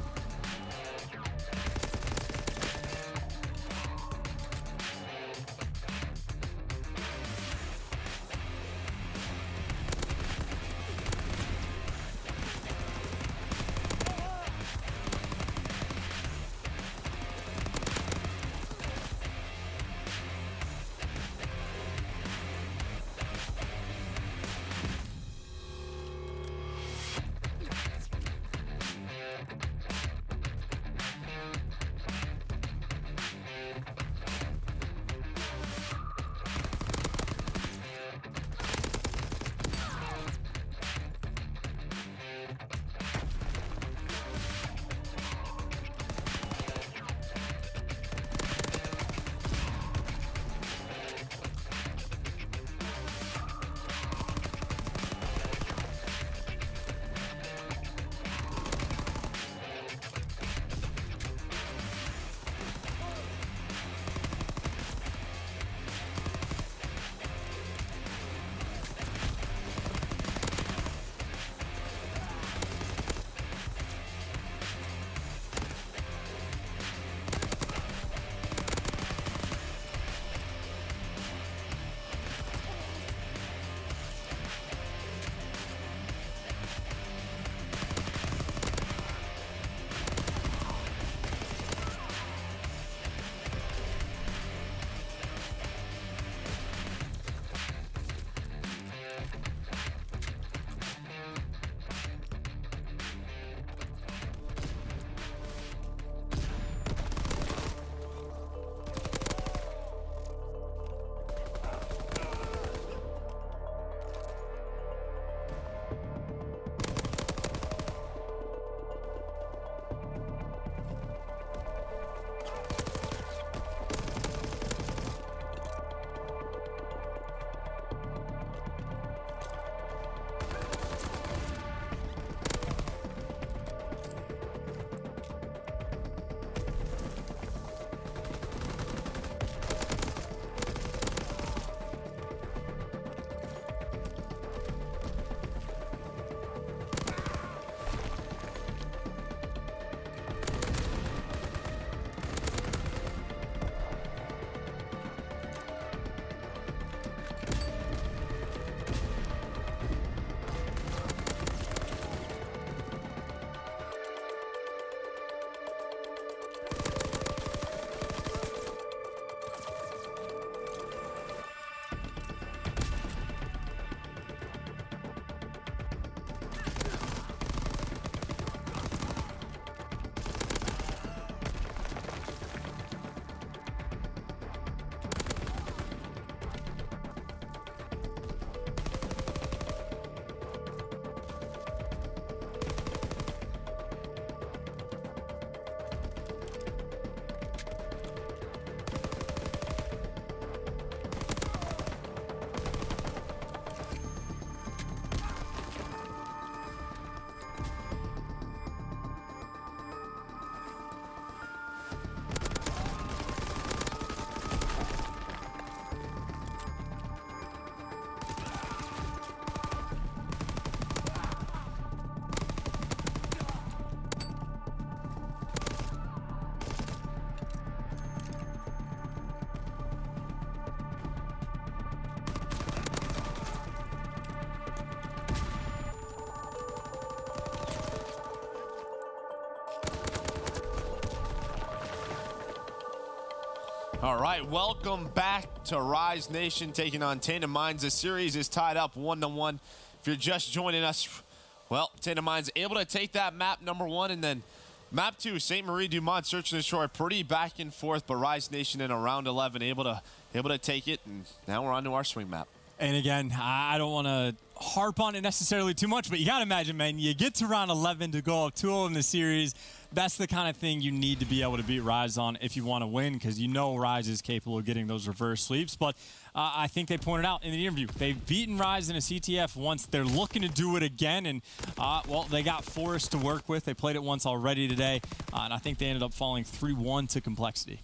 All right, welcome back to Rise Nation taking on Tainted Minds. The series is tied up 1-1. If you're just joining us, well, Tainted Minds able to take that map number 1, and then map 2, St. Marie Dumont, Search and Destroy, pretty back and forth, but Rise Nation in a round 11 able to take it, and now we're on to our swing map. And again, I don't want to harp on it necessarily too much, but you got to imagine, man, you get to round 11 to go up 2-0 in the series. That's the kind of thing you need to be able to beat Rise on if you want to win, because you know Rise is capable of getting those reverse sweeps. But I think they pointed out in the interview, they've beaten Rise in a CTF once. They're looking to do it again, and, well, they got Forest to work with. They played it once already today, and I think they ended up falling 3-1 to Complexity.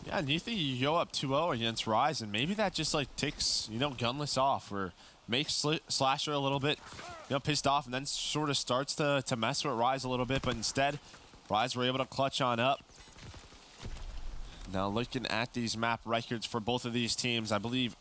Yeah, and you think you go up 2-0 against Rise, and maybe that just, like, ticks, you know, Gunless off, or makes Slasher a little bit, you know, pissed off, and then sort of starts to mess with Rise a little bit, but instead, Rise were able to clutch on up. Now, looking at these map records for both of these teams, I believe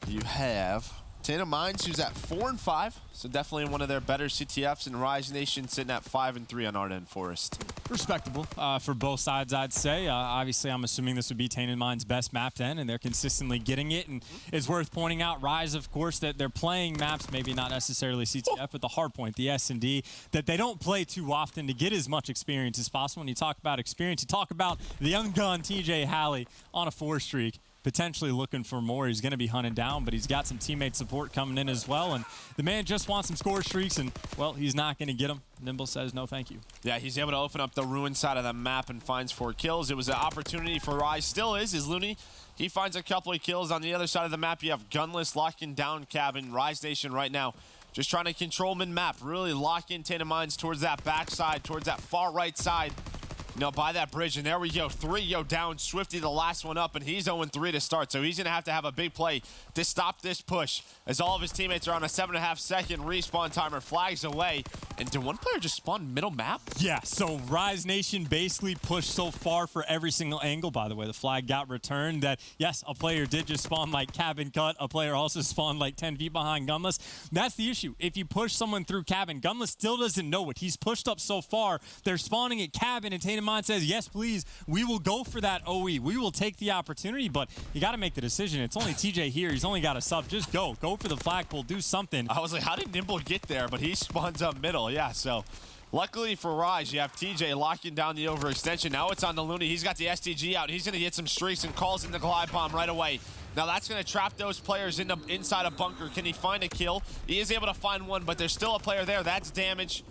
you have Tainted Minds, who's at 4-5, so definitely one of their better CTFs, and Rise Nation sitting at 5-3 on Arden Forest. Respectable for both sides, I'd say. Obviously, I'm assuming this would be Tainted Mind's best map then, and they're consistently getting it. And it's worth pointing out, Rise, of course, that they're playing maps, maybe not necessarily CTF, but the hardpoint, the S&D, that they don't play too often to get as much experience as possible. When you talk about experience, you talk about the young gun, TJ Halley, on a 4 streak. Potentially looking for more. He's going to be hunted down, but he's got some teammate support coming in as well. And the man just wants some score streaks, and, well, he's not going to get them. Nimble says no thank you. Yeah, he's able to open up the ruin side of the map and finds 4 kills. It was an opportunity for Rise. Still is Looney. He finds a couple of kills. On the other side of the map, you have Gunless locking down Cabin. Rise Nation right now just trying to control mid-map, really lock in Tainted Minds towards that backside, towards that far right side. You know, by that bridge, and there we go. 3 down. Swifty, the last one up, and he's 0-3 to start. So he's going to have a big play to stop this push, as all of his teammates are on a 7.5-second respawn timer. Flags away. And did one player just spawn middle map? Yeah, so Rise Nation basically pushed so far for every single angle. By the way, the flag got returned that, yes, a player did just spawn like Cabin Cut. A player also spawned like 10 feet behind Gunless. That's the issue. If you push someone through Cabin, Gunless still doesn't know it. He's pushed up so far. They're spawning at Cabin, and Tainted Mind says, yes, please, we will go for that OE. We will take the opportunity, but you got to make the decision. It's only TJ here. He's only got a sub. Just go. Go for the flagpole. Do something. I was like, how did Nimble get there? But he spawns up middle. Yeah, so luckily for Rise, you have TJ locking down the overextension. Now it's on the Looney. He's got the STG out. He's going to get some streaks and calls in the glide bomb right away. Now that's going to trap those players inside a bunker. Can he find a kill? He is able to find one, but there's still a player there. That's damage.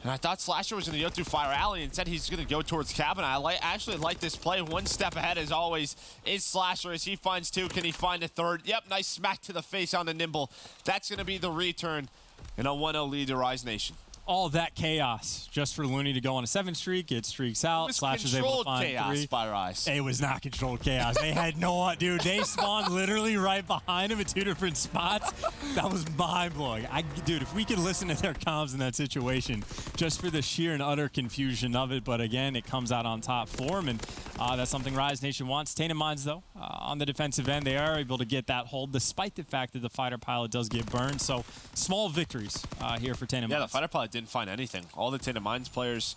And I thought Slasher was going to go through Fire Alley. Instead, he's going to go towards Cabin. I actually like this play. One step ahead, as always, is Slasher as he finds 2. Can he find a 3rd? Yep, nice smack to the face on the Nimble. That's going to be the return and a 1-0 lead to Rise Nation. All that chaos just for Looney to go on a 7 streak. It streaks out. Slash was able to find chaos 3. By Rise. It was not controlled chaos. They had no, dude. They spawned literally right behind him at 2 different spots. That was mind-blowing. Dude, if we could listen to their comms in that situation, just for the sheer and utter confusion of it. But again, it comes out on top for him, and that's something Rise Nation wants. Tainted Minds, though, on the defensive end, they are able to get that hold, despite the fact that the fighter pilot does get burned. So small victories here for Tainted Minds. Yeah, the fighter pilot didn't find anything. All the Tainted Minds players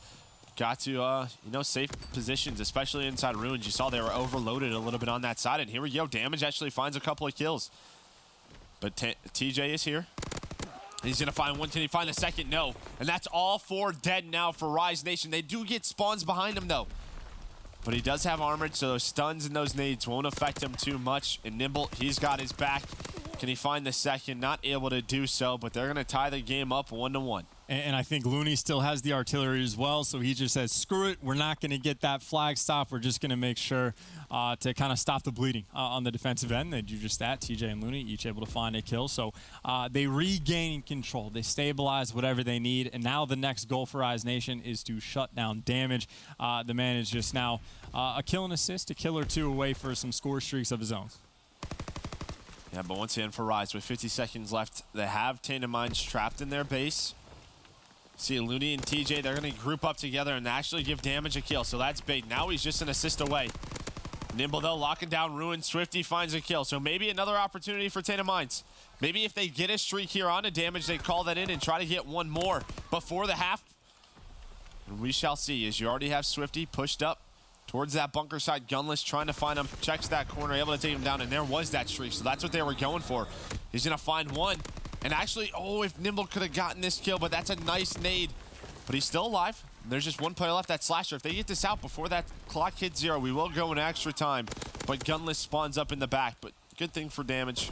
got to, you know, safe positions, especially inside ruins. You saw they were overloaded a little bit on that side, and here we go. Damage actually finds a couple of kills. But TJ is here. He's going to find one. Can he find a second? No. And that's all 4 dead now for Rise Nation. They do get spawns behind him, though. But he does have armored, so those stuns and those nades won't affect him too much. And Nimble, he's got his back. Can he find the second? Not able to do so, but they're going to tie the game up 1-1. And I think Looney still has the artillery as well, so he just says, screw it, we're not going to get that flag stop. We're just going to make sure to kind of stop the bleeding on the defensive end. They do just that. TJ and Looney each able to find a kill. So they regain control. They stabilize whatever they need, and now the next goal for Rise Nation is to shut down damage. The man is just now a kill and assist, a kill or 2 away for some score streaks of his own. Yeah, but once again for Rise, with 50 seconds left, they have Tainted Minds trapped in their base. See, Looney and TJ, they're going to group up together and actually give damage a kill, so that's big. Now he's just an assist away. Nimble, though, locking down Ruin. Swifty finds a kill, so maybe another opportunity for Tainted Minds. Maybe if they get a streak here on a damage, they call that in and try to get one more before the half. And we shall see, as you already have Swifty pushed up towards that bunker side. Gunless trying to find him, checks that corner, able to take him down, and there was that streak, so that's what they were going for. He's going to find one. And actually, oh, if Nimble could have gotten this kill, but that's a nice nade. But he's still alive. There's just one player left, that Slasher. If they get this out before that clock hits 0, we will go in extra time. But Gunless spawns up in the back. But good thing for damage.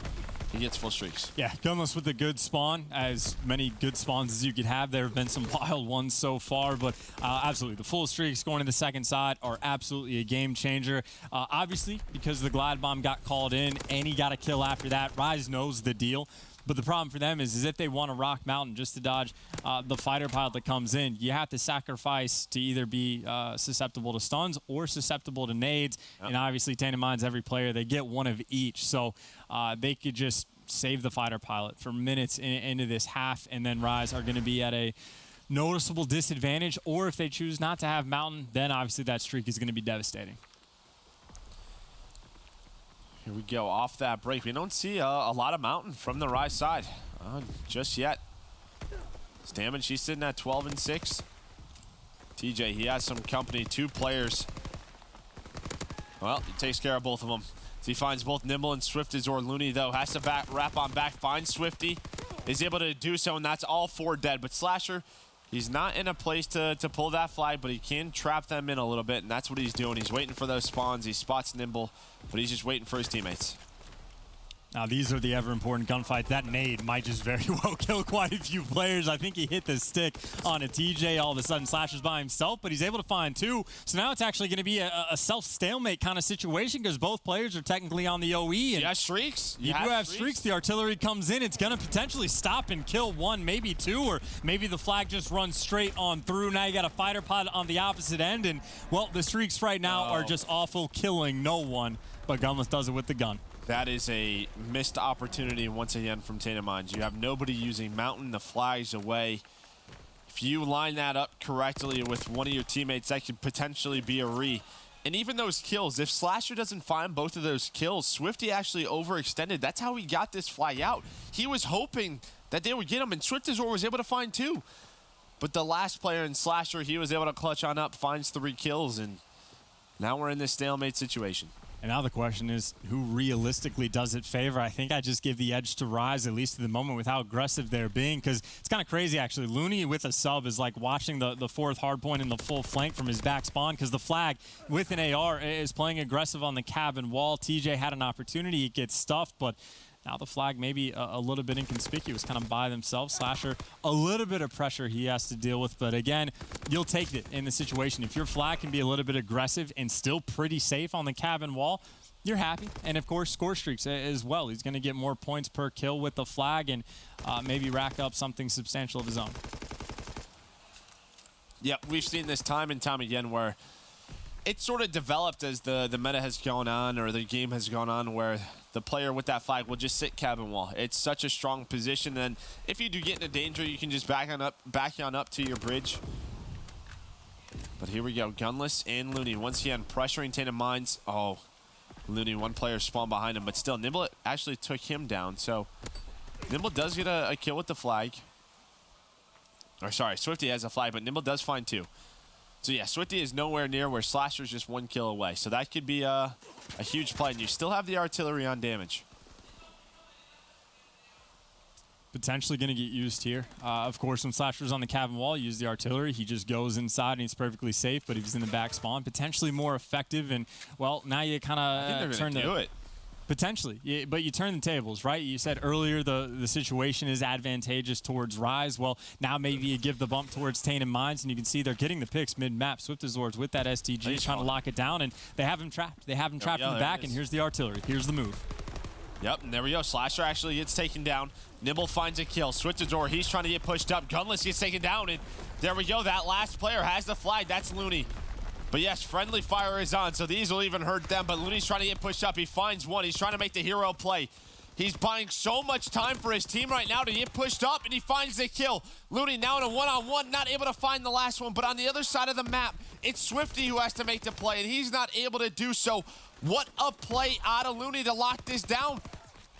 He gets full streaks. Yeah, Gunless with a good spawn. As many good spawns as you could have. There have been some wild ones so far, but absolutely. The full streaks going to the second side are absolutely a game changer. Obviously, because the Glide Bomb got called in and he got a kill after that, Rise knows the deal. But the problem for them is if they want to rock Mountain just to dodge the fighter pilot that comes in, you have to sacrifice to either be susceptible to stuns or susceptible to nades. Yep. And obviously, Tainted Minds, every player, they get one of each. So they could just save the fighter pilot for minutes into this half, and then Rise are going to be at a noticeable disadvantage. Or if they choose not to have Mountain, then obviously that streak is going to be devastating. Here we go, off that break. We don't see a lot of Mountain from the Rise side just yet. His damage, he's sitting at 12 and 6. TJ, he has some company, 2 players. Well, he takes care of both of them. So he finds both Nimble and Swiftazor. Looney, though, has to wrap on back, finds Swifty. Is able to do so, and that's all 4 dead. But Slasher, he's not in a place to pull that flag, but he can trap them in a little bit, and that's what he's doing. He's waiting for those spawns. He spots Nimble, but he's just waiting for his teammates. Now, these are the ever-important gunfights. That nade might just very well kill quite a few players. I think he hit the stick on a TJ. All of a sudden, Slasher's by himself, but he's able to find 2. So now it's actually going to be a self-stalemate kind of situation because both players are technically on the OE. And you have streaks. You do have streaks. The artillery comes in. It's going to potentially stop and kill 1, maybe 2, or maybe the flag just runs straight on through. Now you got a fighter pod on the opposite end, and, well, the streaks right now are just awful, killing no one, but Gunless does it with the gun. That is a missed opportunity once again from Tainted Minds. You have nobody using Mountain, the flag's away. If you line that up correctly with one of your teammates, that could potentially be a re. And even those kills, if Slasher doesn't find both of those kills, Swifty actually overextended. That's how he got this flag out. He was hoping that they would get him, and Swiftazor was able to find 2. But the last player in Slasher, he was able to clutch on up, finds 3 kills, and now we're in this stalemate situation. And now the question is, who realistically does it favor? I think I just give the edge to Rise, at least at the moment, with how aggressive they're being, because it's kind of crazy, actually. Looney with a sub is like watching the 4th hardpoint in the full flank from his back spawn, because the flag with an AR is playing aggressive on the cabin wall. TJ had an opportunity. He gets stuffed, but now the flag maybe a little bit inconspicuous, kind of by themselves. Slasher, a little bit of pressure he has to deal with, but again, you'll take it in the situation. If your flag can be a little bit aggressive and still pretty safe on the cabin wall, you're happy. And of course, score streaks as well. He's going to get more points per kill with the flag and maybe rack up something substantial of his own. Yep, we've seen this time and time again where it's sort of developed as the meta has gone on, or the game has gone on, where the player with that flag will just sit cabin wall. It's such a strong position, and if you do get into danger, you can just back on up to your bridge. But here we go, Gunless and Looney once again pressuring Tainted Minds. Oh, Looney, 1 player spawned behind him, but still, Nimble actually took him down. So Nimble does get a kill with the flag. Or sorry, Swifty has a flag, but Nimble does find 2. So yeah, Swifty is nowhere near where Slasher's just 1 kill away. So that could be a huge play, and you still have the artillery on damage. Potentially going to get used here. Of course, when Slasher's on the cabin wall, use the artillery. He just goes inside and he's perfectly safe, but if he's in the back spawn, potentially more effective. And, well, now you kind of turn it. Potentially, yeah, but you turn the tables, right? You said earlier the situation is advantageous towards Rise. Well, now maybe you give the bump towards Tainted Minds, and you can see they're getting the picks mid-map. Swiftazor's with that STG trying to lock it down, and they have him trapped. They have him trapped in the back, and here's the artillery. Here's the move. Yep, and there we go. Slasher actually gets taken down. Nimble finds a kill. Swiftazor, he's trying to get pushed up. Gunless gets taken down, and there we go. That last player has the flag. That's Looney. But yes, friendly fire is on, so these will even hurt them. But Looney's trying to get pushed up. He finds 1. He's trying to make the hero play. He's buying so much time for his team right now to get pushed up, and he finds the kill. Looney now in a 1-on-1, not able to find the last one. But on the other side of the map, it's Swifty who has to make the play, and he's not able to do so. What a play out of Looney to lock this down.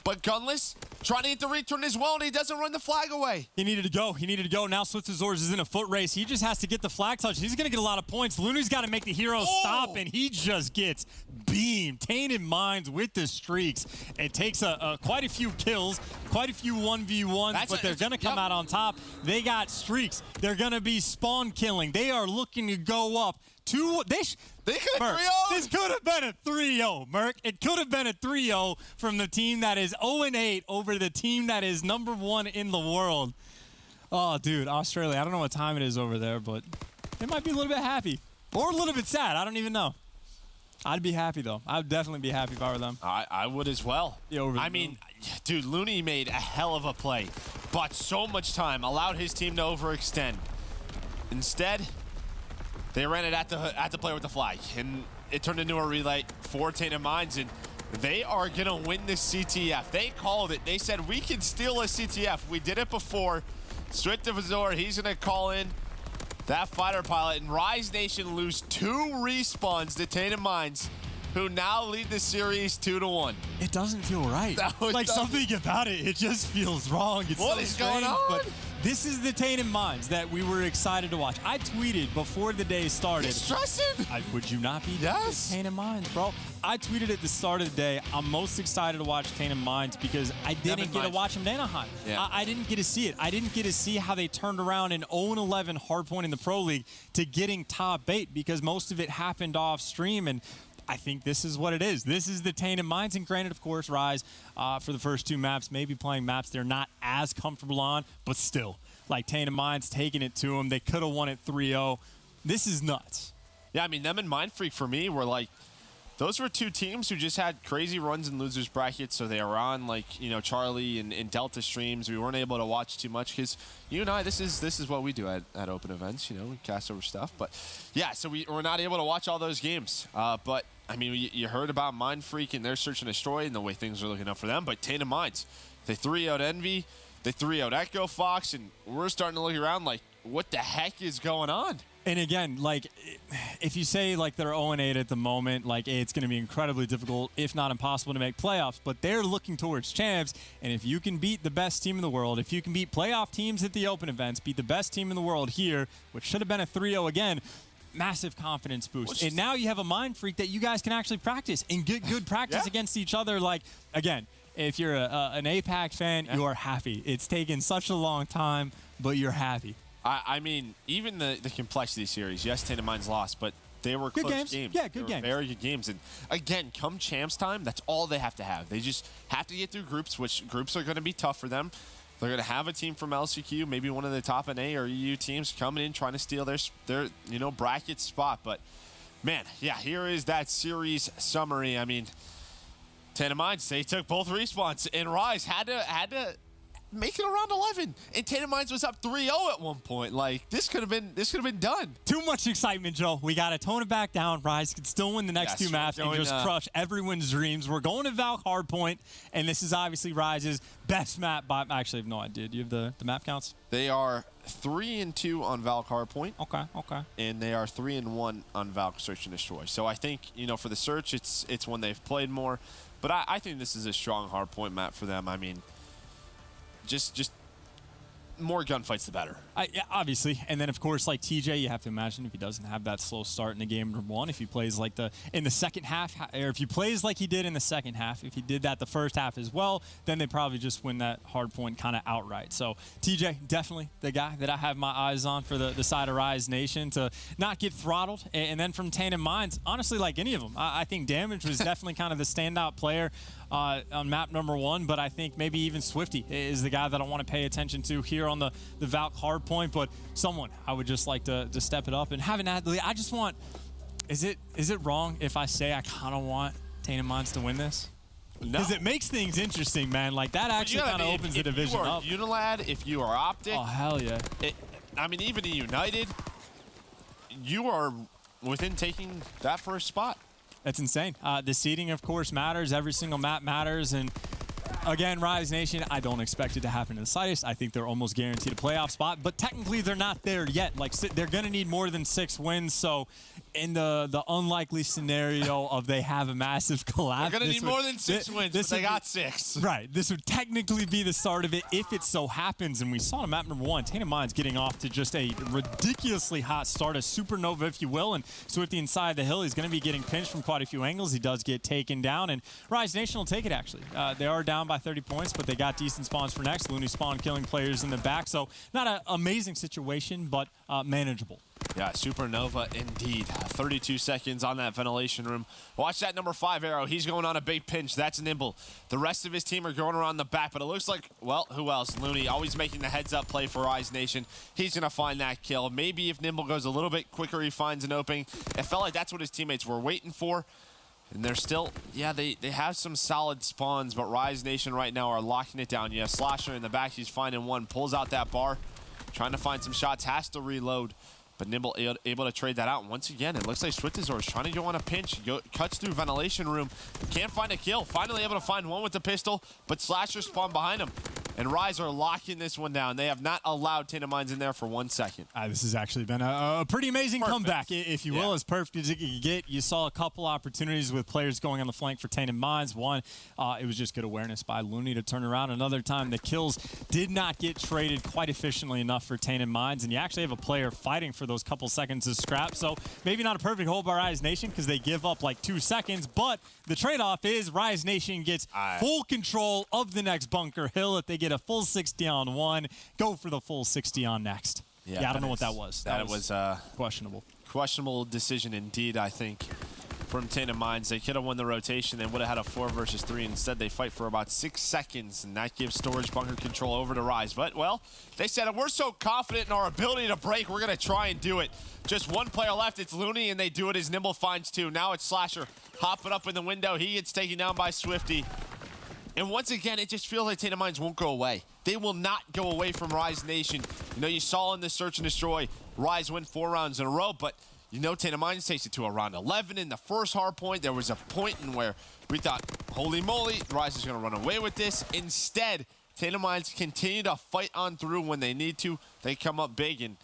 But Gunless trying to get the return as well, and he doesn't run the flag away. He needed to go. He needed to go. Now Swiftazor is in a foot race. He just has to get the flag touch. He's going to get a lot of points. Looney's got to make the hero stop, and he just gets beamed. Tainted Minds with the streaks. It takes quite a few kills, quite a few 1v1s, but they're going to come out on top. They got streaks. They're going to be spawn killing. They are looking to go up They could have Merc, 3-0'd. this could have been a 3-0, Merc. It could have been a 3-0 from the team that is 0-8 over the team that is #1 in the world. Oh, dude, Australia. I don't know what time it is over there, but they might be a little bit happy or a little bit sad. I don't even know. I'd be happy, though. I would definitely be happy if I were them. I would as well. Yeah, over I the mean, dude, Looney made a hell of a play, bought so much time, allowed his team to overextend. Instead, they ran it at the player with the flag, and it turned into a relay for Tainted Minds, and they are going to win this CTF. They called it. They said, we can steal a CTF. We did it before. Swift Azor, he's going to call in that fighter pilot, and Rise Nation lose 2 respawns to Tainted Minds, who now lead the series 2-1. It doesn't feel right. No, like something about it, it just feels wrong. It's What so is strange, going on? But this is the Tainted Minds that we were excited to watch. I tweeted before the day started. It's stressing. Would you not be Yes. Tainted Minds, bro? I tweeted at the start of the day, I'm most excited to watch Tainted Minds because I didn't get to watch them in Anaheim. Yeah. I didn't get to see it. I didn't get to see how they turned around an 0-11 hardpoint in the Pro League to getting top 8 because most of it happened off stream, and I think this is what it is. This is the Tainted Minds, and granted, of course, Rise for the first 2 maps, maybe playing maps they're not as comfortable on, but still, like Tainted Minds taking it to them. They could have won it 3-0. This is nuts. Yeah, I mean, them and Mind Freak for me were like, those were 2 teams who just had crazy runs in losers brackets, so they were on like, you know, Charlie and Delta streams. We weren't able to watch too much because you and I, this is what we do at open events. You know, we cast over stuff. But yeah, so we're not able to watch all those games. But I mean, you heard about Mind Freak and their search and destroy and the way things are looking up for them. But Tainted Minds, they 3-0'd Envy, they 3-0'd Echo Fox, and we're starting to look around like, what the heck is going on? And again, like, if you say like they're 0-8 at the moment, like it's going to be incredibly difficult, if not impossible, to make playoffs. But they're looking towards champs, and if you can beat the best team in the world, if you can beat playoff teams at the open events, beat the best team in the world here, which should have been a 3-0 again, massive confidence boost. And now you have a Mind Freak that you guys can actually practice and get good practice against each other. Like, again, if you're an APAC fan, you are happy. It's taken such a long time, but you're happy. I mean, even the complexity series, yes, Tainted Minds lost, but they were Good close games. Yeah, good They were games. very good games. And again, come champs time, that's all they have to have. They just have to get through groups, which groups are going to be tough for them. They're going to have a team from LCQ, maybe one of the top NA or EU teams coming in trying to steal their bracket spot. But man, yeah, here is that series summary. I mean, Tainted Minds, they took both respawns, and Rise had to make it around 11, and Tainted Minds was up 3-0 at one point. Like, this could have been done. Too much excitement, Joe. We got to tone it back down. Rise could still win the next 2 maps and just crush everyone's dreams. We're going to Valk Hardpoint, and this is obviously Rise's best map. By, actually, I have no idea. Do you have the map counts? They are 3-2 on Valk Hardpoint. Okay. And they are 3-1 on Valk Search and Destroy. So I think, for the Search, it's when they've played more. But I think this is a strong Hardpoint map for them. I mean, just more gunfights, the better. Yeah, obviously. And then, of course, like TJ, you have to imagine if he doesn't have that slow start in the game #1, if he plays like in the second half, or if he plays like he did in the second half, if he did that the first half as well, then they probably just win that hard point kind of outright. So TJ, definitely the guy that I have my eyes on for the side of Rise Nation to not get throttled. And then from Tainted Minds, honestly, like any of them, I think Damage was definitely kind of the standout player on map #1, but I think maybe even Swifty is the guy that I want to pay attention to here on the Valk Hardpoint. But someone I would just like to step it up and have an athlete. I just want, is it wrong if I say I kind of want Tainted Minds to win this? No. Because it makes things interesting, man. Like, that actually kind of opens the division up. If you are Unilad, if you are Optic. Oh, hell yeah. I mean, even in United, you are within taking that first spot. That's insane. The seeding, of course, matters. Every single map matters. And again, Rise Nation, I don't expect it to happen in the slightest. I think they're almost guaranteed a playoff spot, but technically they're not there yet. Like, they're going to need more than 6 wins. So in the unlikely scenario of they have a massive collapse, they're going to need more than 6 wins, but they got 6. Right. This would technically be the start of it if it so happens. And we saw in map #1, Tainted Minds getting off to just a ridiculously hot start, a supernova, if you will. And Swifty inside the hill, he's going to be getting pinched from quite a few angles. He does get taken down, and Rise Nation will take it, actually. They are down by 30 points, but they got decent spawns for next. Looney spawn killing players in the back. So not an amazing situation, but manageable. Yeah, Supernova indeed. 32 seconds on that ventilation room. Watch that number 5 arrow. He's going on a big pinch. That's Nimble. The rest of his team are going around the back, but it looks like, well, who else? Looney always making the heads-up play for Rise Nation. He's going to find that kill. Maybe if Nimble goes a little bit quicker, he finds an opening. It felt like that's what his teammates were waiting for. And they're still, yeah, they have some solid spawns, but Rise Nation right now are locking it down. Yeah, Slasher in the back, he's finding one, pulls out that bar, trying to find some shots, has to reload. But Nimble able to trade that out. And once again, it looks like Swiftazor is trying to go on a pinch. Cuts through ventilation room. Can't find a kill. Finally able to find one with the pistol, but Slasher spawned behind him. And Rise are locking this one down. They have not allowed Tainted Minds in there for 1 second. This has actually been a pretty amazing comeback, if you will, as perfect as it could get. You saw a couple opportunities with players going on the flank for Tainted Minds. One, it was just good awareness by Looney to turn around. Another time, the kills did not get traded quite efficiently enough for Tainted Minds, and you actually have a player fighting for those couple seconds of scrap. So maybe not a perfect hold by Rise Nation because they give up like 2 seconds, but the trade-off is Rise Nation gets full control of the next bunker hill if they get a full 60 on one, go for the full 60 on next. Yeah, I don't know what that was. That was questionable. Questionable decision indeed, I think, from Tainted Minds. They could have won the rotation. They would have had a 4 versus 3. Instead, they fight for about 6 seconds, and that gives storage bunker control over to Rise. But, well, they said, we're so confident in our ability to break, we're going to try and do it. Just one player left. It's Looney, and they do it as Nimble finds 2. Now it's Slasher hopping up in the window. He gets taken down by Swifty. And once again, it just feels like Tainted Minds won't go away. They will not go away from Rise Nation. You know, you saw in the Search and Destroy, Rise win 4 rounds in a row, but you know Tainted Minds takes it to around 11 in the first hard point. There was a point in where we thought, holy moly, Rise is going to run away with this. Instead, Tainted Minds continue to fight on through when they need to. They come up big, and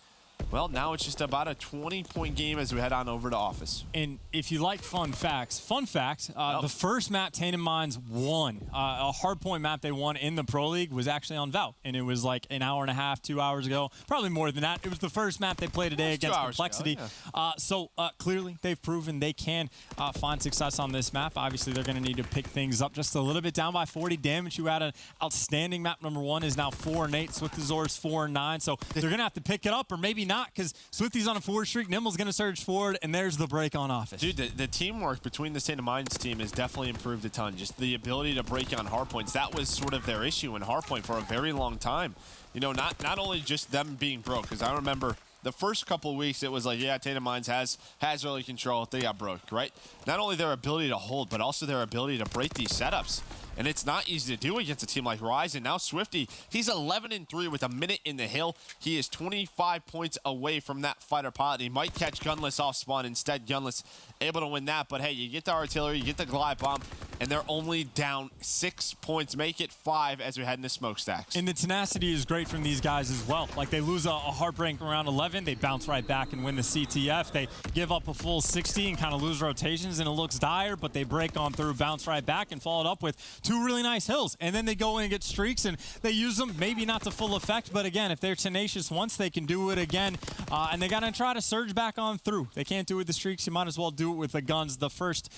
well, now it's just about a 20-point game as we head on over to Office. And if you like fun facts, the first map Tainted Minds won, a hardpoint map they won in the Pro League was actually on Val. And it was like an hour and a half, 2 hours ago, probably more than that. It was the first map they played today against Complexity. Ago, yeah. So clearly they've proven they can find success on this map. Obviously, they're going to need to pick things up just a little bit, down by 40 damage. You had an outstanding map. Number 1 is now 4-8. Swiftazor's 4-9. So they're going to have to pick it up, or maybe not, because Swifty's on a forward streak. Nimble's going to surge forward, and there's the break on Office. Dude, the teamwork between the Tainted Minds team has definitely improved a ton. Just the ability to break on hardpoints. That was sort of their issue in hardpoint for a very long time. You know, not only just them being broke, because I remember the first couple of weeks, it was like, yeah, Tainted Minds has early control. They got broke, right? Not only their ability to hold, but also their ability to break these setups. And it's not easy to do against a team like Rise. And now Swifty, he's 11-3 with a minute in the hill. He is 25 points away from that fighter pilot. He might catch Gunless off spawn. Instead, Gunless able to win that. But hey, you get the artillery, you get the glide bomb, and they're only down 6 points. Make it 5 as we head into smokestacks. And the tenacity is great from these guys as well. Like, they lose a heartbreak around 11, they bounce right back and win the CTF. They give up a full 60 and kind of lose rotations, and it looks dire, but they break on through, bounce right back, and follow it up with 2 really nice hills. And then they go in and get streaks, and they use them, maybe not to full effect, but again, if they're tenacious once, they can do it again. And they got to try to surge back on through. They can't do it with the streaks. You might as well do it with the guns. The first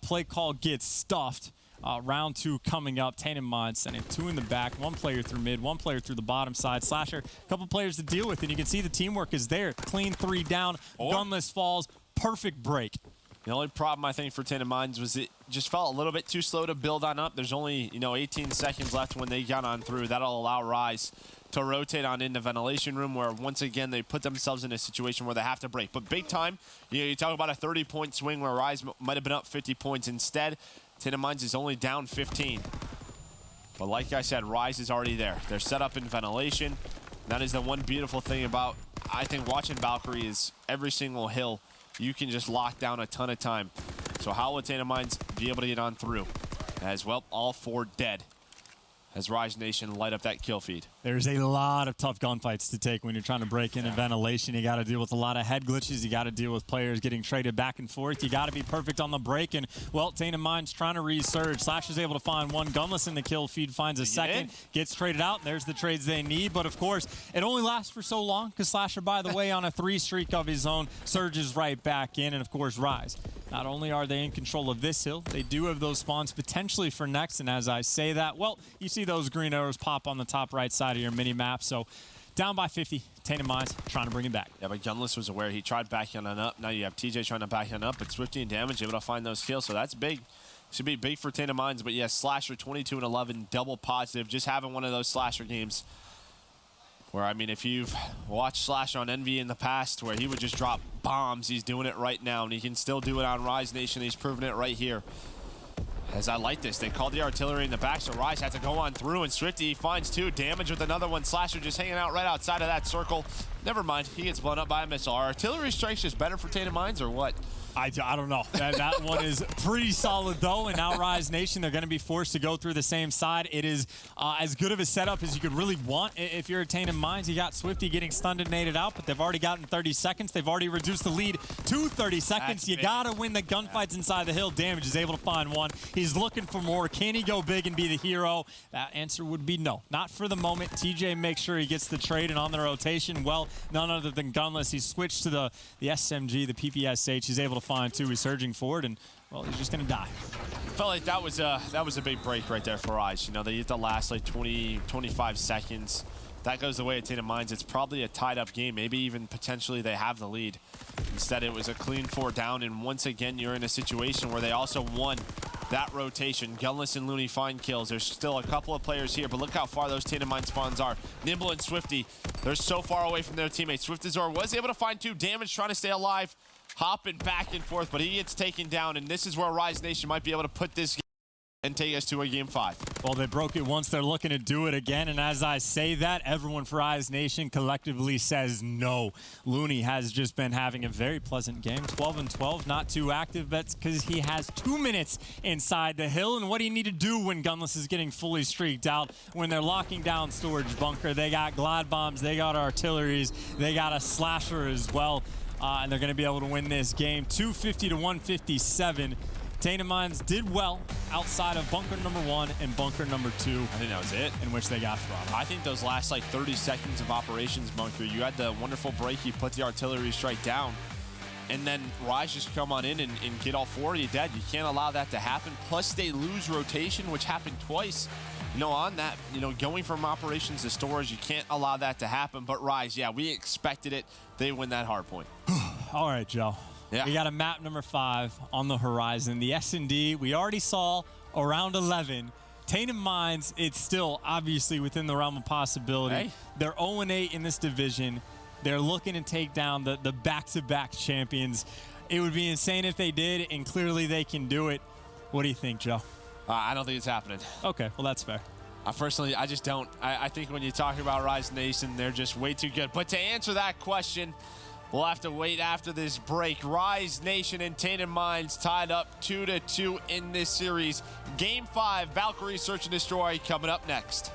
play call gets stuffed. Round 2 coming up. Tainted Minds sending 2 in the back, 1 player through mid, 1 player through the bottom side. Slasher, a couple players to deal with, and you can see the teamwork is there. Clean 3 down, Gunless falls, perfect break. The only problem, I think, for Tainted Minds was it just felt a little bit too slow to build on up. There's only, 18 seconds left when they got on through. That'll allow Rise to rotate on into ventilation room, where once again they put themselves in a situation where they have to break. But big time, you talk about a 30-point swing where Rise might have been up 50 points. Instead, Tainted Minds is only down 15. But like I said, Rise is already there. They're set up in ventilation. That is the one beautiful thing about, I think, watching Valkyrie is every single hill you can just lock down a ton of time. So how will Tainted Minds be able to get on through? As well, all 4 dead as Rise Nation light up that kill feed. There's a lot of tough gunfights to take when you're trying to break in ventilation. You got to deal with a lot of head glitches. You got to deal with players getting traded back and forth. You got to be perfect on the break. And, well, Tainted Minds trying to resurge. Slash is able to find 1. Gunless in the kill feed finds a second. Gets traded out. There's the trades they need. But, of course, it only lasts for so long because Slasher, by the way, on a 3 streak of his own, surges right back in. And, of course, Rise. Not only are they in control of this hill, they do have those spawns potentially for next. And as I say that, well, you see those green arrows pop on the top right side of your mini map. So down by 50. Tainted Minds trying to bring it back. Yeah, but Gunless was aware. He tried backing on up. Now you have TJ trying to back on up, but Swifty and Damage able to find those kills, so that's big. Should be big for Tainted Minds, but yes, Slasher 22 and 11, double positive. Just having one of those Slasher games where, I mean, if you've watched Slasher on Envy in the past where he would just drop bombs, he's doing it right now, and he can still do it on Rise Nation. He's proven it right here. As I like this, they called the artillery in the back, so Rise had to go on through, and Swifty finds 2. Damage with another one. Slasher just hanging out right outside of that circle. Never mind, he gets blown up by a missile. Are artillery strikes just better for Tainted Minds or what? I don't know. That one is pretty solid, though, and now Rise Nation, they're going to be forced to go through the same side. It is as good of a setup as you could really want if you're a Tainted Minds. You got Swifty getting stunned and naded out, but they've already gotten 30 seconds. They've already reduced the lead to 30 seconds. You got to win the gunfights inside the hill. Damage is able to find one. He's looking for more. Can he go big and be the hero? That answer would be no. Not for the moment. TJ makes sure he gets the trade, and on the rotation, well, none other than Gunless. He's switched to the SMG, the PPSH. He's able to find 2. He's surging forward, and, well, he's just going to die. Felt like that was a big break right there for Rise. You know, they hit the last, like, 20, 25 seconds. That goes the way of Tainted Minds. It's probably a tied-up game. Maybe even potentially they have the lead. Instead, it was a clean 4 down, and once again, you're in a situation where they also won that rotation. Gunless and Looney find kills. There's still a couple of players here, but look how far those Tainted Minds spawns are. Nimble and Swifty, they're so far away from their teammates. Swiftazor was able to find 2. Damage trying to stay alive, hopping back and forth, but he gets taken down, and this is where Rise Nation might be able to put this game and take us to a game 5. Well, they broke it once. They're looking to do it again. And as I say that, everyone for Rise Nation collectively says no. Looney has just been having a very pleasant game. 12 and 12, not too active, but because he has 2 minutes inside the hill. And what do you need to do when Gunless is getting fully streaked out? When they're locking down storage bunker, they got glide bombs, they got artilleries, they got a slasher as well. And they're going to be able to win this game 250 to 157. Tainted Minds did well outside of bunker number 1 and bunker number 2. I think that was it. In which they got throttled. I think those last, like, 30 seconds of operations, bunker, you had the wonderful break. You put the artillery strike down, and then Rise just come on in and get all 4 of you dead. You can't allow that to happen. Plus, they lose rotation, which happened twice. You know, on that, you know, going from operations to storage, you can't allow that to happen. But Rise, yeah, we expected it. They win that hard point. All right, Joe. Yeah. We got a map number 5 on the horizon. The S&D, we already saw around 11. Tainted Minds, it's still obviously within the realm of possibility. Hey. They're 0-8 in this division. They're looking to take down the back-to-back champions. It would be insane if they did, and clearly they can do it. What do you think, Joe? I don't think it's happening. Okay, well, that's fair. Personally, I just don't. I think when you talk about Rise Nation, they're just way too good. But to answer that question, we'll have to wait after this break. Rise Nation and Tainted Minds tied up 2-2 in this series. Game 5, Valkyrie Search and Destroy, coming up next.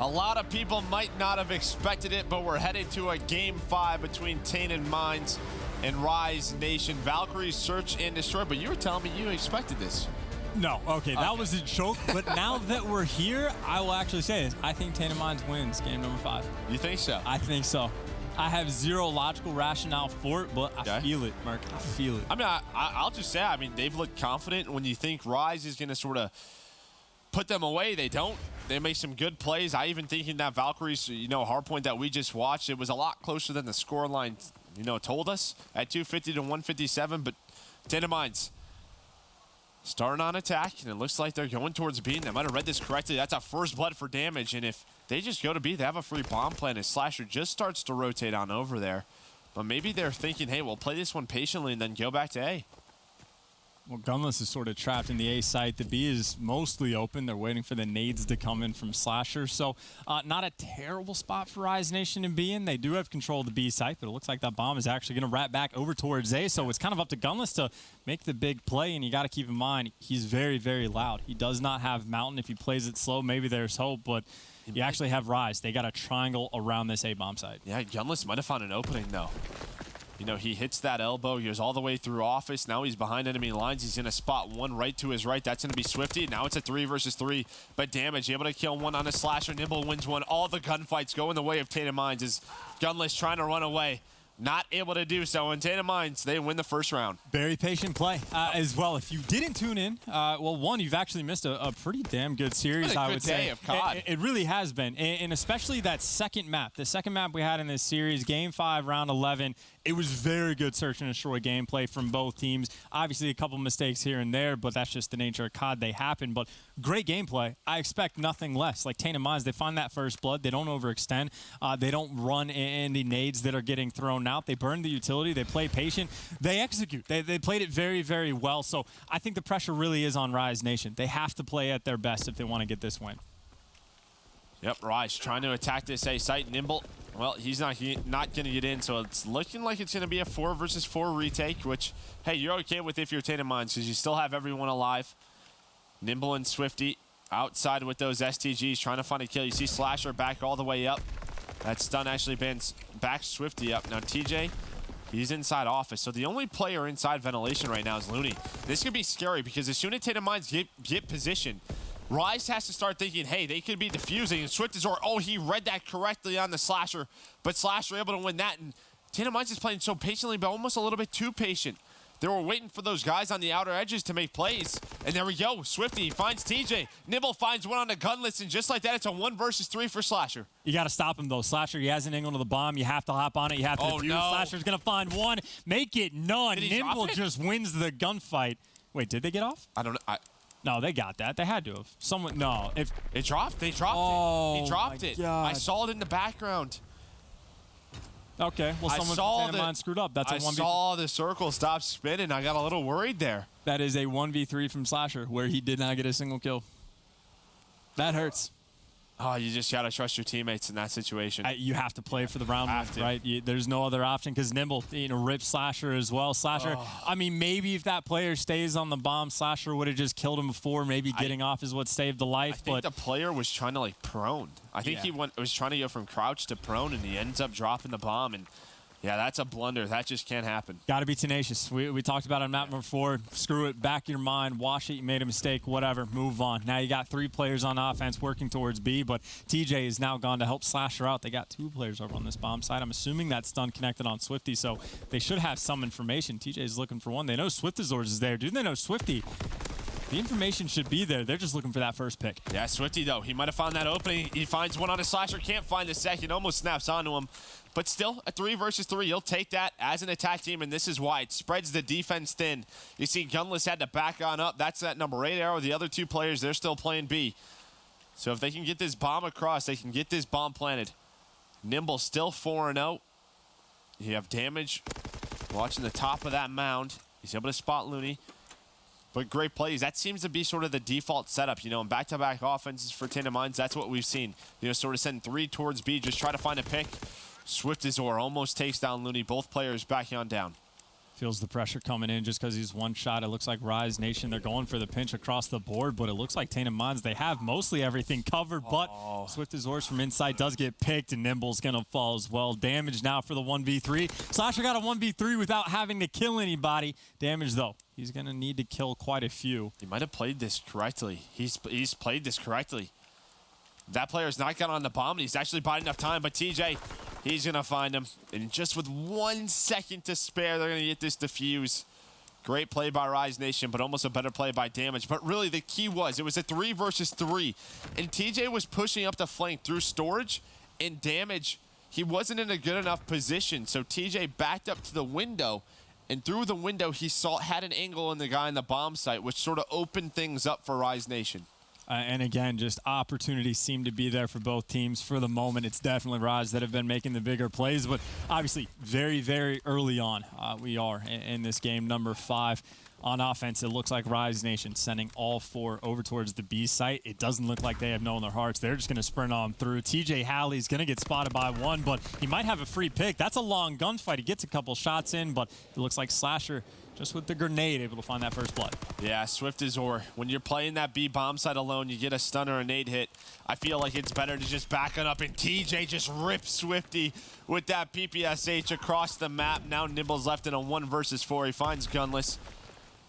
A lot of people might not have expected it, but we're headed to a Game 5 between Tainted Minds and Rise Nation. Valkyrie search and destroy, but you were telling me you expected this. No, okay, that was a joke, but now that we're here, I will actually say this. I think Tainted Minds wins game number 5. You think so? I think so. I have zero logical rationale for it, but I feel it, Mark. I feel it. I mean, I'll just say, I mean, they've looked confident. When you think Rise is going to sort of put them away, they don't. They make some good plays. I even think in that Valkyrie's, hardpoint that we just watched, it was a lot closer than the scoreline, told us at 250 to 157. But Tainted Minds starting on attack, and it looks like they're going towards B. And I might have read this correctly. That's a first blood for damage, and if they just go to B, they have a free bomb plan, and Slasher just starts to rotate on over there. But maybe they're thinking, hey, we'll play this one patiently and then go back to A. Well, Gunless is sort of trapped in the A site. The B is mostly open. They're waiting for the nades to come in from Slasher. So not a terrible spot for Rise Nation to be in. They do have control of the B site, but it looks like that bomb is actually going to wrap back over towards A. So it's kind of up to Gunless to make the big play, and you got to keep in mind, he's very, very loud. He does not have Mountain. If he plays it slow, maybe there's hope, but you actually have Rise. They got a triangle around this A bomb site. Yeah, Gunless might have found an opening, though. He hits that elbow. He goes all the way through office. Now he's behind enemy lines. He's going to spot one right to his right. That's going to be Swifty. Now it's a 3 versus 3. But damage, able to kill one on a Slasher. Nimble wins one. All the gunfights go in the way of Tainted Minds as Gunless trying to run away. Not able to do so. And Tainted Minds, they win the first round. Very patient play as well. If you didn't tune in, well, one, you've actually missed a pretty damn good series, I would say. Of COD. It really has been. And especially that second map. The second map we had in this series, Game 5, Round 11, it was very good search and destroy gameplay from both teams. Obviously, a couple mistakes here and there, but that's just the nature of COD. They happen. But great gameplay. I expect nothing less. Like Tainted Minds, they find that first blood. They don't overextend. They don't run in the nades that are getting thrown out. They burn the utility. They play patient. They execute. They played it very, very well. So I think the pressure really is on Rise Nation. They have to play at their best if they want to get this win. Yep, Rise trying to attack this A site. Nimble, well, he's not going to get in, so it's looking like it's going to be a 4 versus 4 retake, which, hey, you're okay with if you're Tainted Minds because you still have everyone alive. Nimble and Swifty outside with those STGs trying to find a kill. You see Slasher back all the way up. That stun actually backs Swifty up. Now TJ, he's inside office. So the only player inside ventilation right now is Looney. This could be scary because as soon as Tainted Minds get position, Rise has to start thinking, hey, they could be defusing. And Swiftazor, oh, he read that correctly on the Slasher. But Slasher able to win that. And Tainted Minds is playing so patiently, but almost a little bit too patient. They were waiting for those guys on the outer edges to make plays. And there we go. Swifty finds TJ. Nibble finds one on the Gunless. And just like that, it's a 1 versus 3 for Slasher. You got to stop him, though. Slasher, he has an angle to the bomb. You have to hop on it. You have to defuse. No. Slasher's going to find one. Make it none. Nimble just wins the gunfight. Wait, did they get off? I don't know. No, they got that. They had to have. Someone, no. If it dropped, they dropped it. He dropped it. God. I saw it in the background. Okay, well, someone from Tainted Minds screwed up. That's a 1v3. I saw the circle stop spinning. I got a little worried there. That is a 1v3 from Slasher where he did not get a single kill. That hurts. Oh, you just got to trust your teammates in that situation. You have to play for the round win, right? There's no other option because Nimble, ripped Slasher as well. Slasher, I mean, maybe if that player stays on the bomb, Slasher would have just killed him before. Maybe getting off is what saved the life. I think the player was trying to, prone. I think he was trying to go from crouch to prone, and he ends up dropping the bomb. And, yeah, that's a blunder. That just can't happen. Got to be tenacious. We talked about it on map number 4. Screw it. Back your mind. Wash it. You made a mistake. Whatever. Move on. Now you got 3 players on offense working towards B, but TJ is now gone to help Slasher out. They got 2 players over on this bomb side. I'm assuming that stun connected on Swifty, so they should have some information. TJ is looking for one. They know Swiftazor's is there. Dude, they know Swifty. The information should be there. They're just looking for that first pick. Yeah, Swifty, though. He might have found that opening. He finds one on a Slasher. Can't find the second. Almost snaps onto him. But still, a 3 versus 3. You'll take that as an attack team, and this is why. It spreads the defense thin. You see Gunless had to back on up. That's that number 8 arrow. The other 2 players, they're still playing B. So if they can get this bomb across, they can get this bomb planted. Nimble still 4-0. You have damage watching the top of that mound. He's able to spot Looney. But great plays. That seems to be sort of the default setup, in back-to-back offenses for Tainted Minds. That's what we've seen. Sort of send 3 towards B, just try to find a pick. Swiftazor almost takes down Looney. Both players backing on down. Feels the pressure coming in just because he's one shot. It looks like Rise Nation, they're going for the pinch across the board, but it looks like Tainted Minds, they have mostly everything covered, but Swift Azores from inside does get picked, and Nimble's going to fall as well. Damage now for the 1v3. Slasher got a 1v3 without having to kill anybody. Damage, though, he's going to need to kill quite a few. He might have played this correctly. He's played this correctly. That player's not got on the bomb, and he's actually buying enough time, but TJ, he's going to find him. And just with 1 second to spare, they're going to get this defuse. Great play by Rise Nation, but almost a better play by Damage. But really, the key was, it was a 3 versus 3. And TJ was pushing up the flank through storage, and Damage, he wasn't in a good enough position. So TJ backed up to the window, and through the window, he had an angle on the guy in the bomb site, which sort of opened things up for Rise Nation. And again, just opportunities seem to be there for both teams. For the moment, it's definitely Rise that have been making the bigger plays. But obviously, very, very early on, we are in this game, number 5. On offense, it looks like Rise Nation sending all 4 over towards the B site. It doesn't look like they have no in their hearts. They're just going to sprint on through. TJ Halley's going to get spotted by 1, but he might have a free pick. That's a long gunfight. He gets a couple shots in, but it looks like Slasher, just with the grenade, able to find that first blood. Yeah, Swift Azor. When you're playing that B bomb site alone, you get a stun or a nade hit. I feel like it's better to just back it up, and TJ just rips Swifty with that PPSH across the map. Now Nimble's left in a 1 versus 4. He finds Gunless.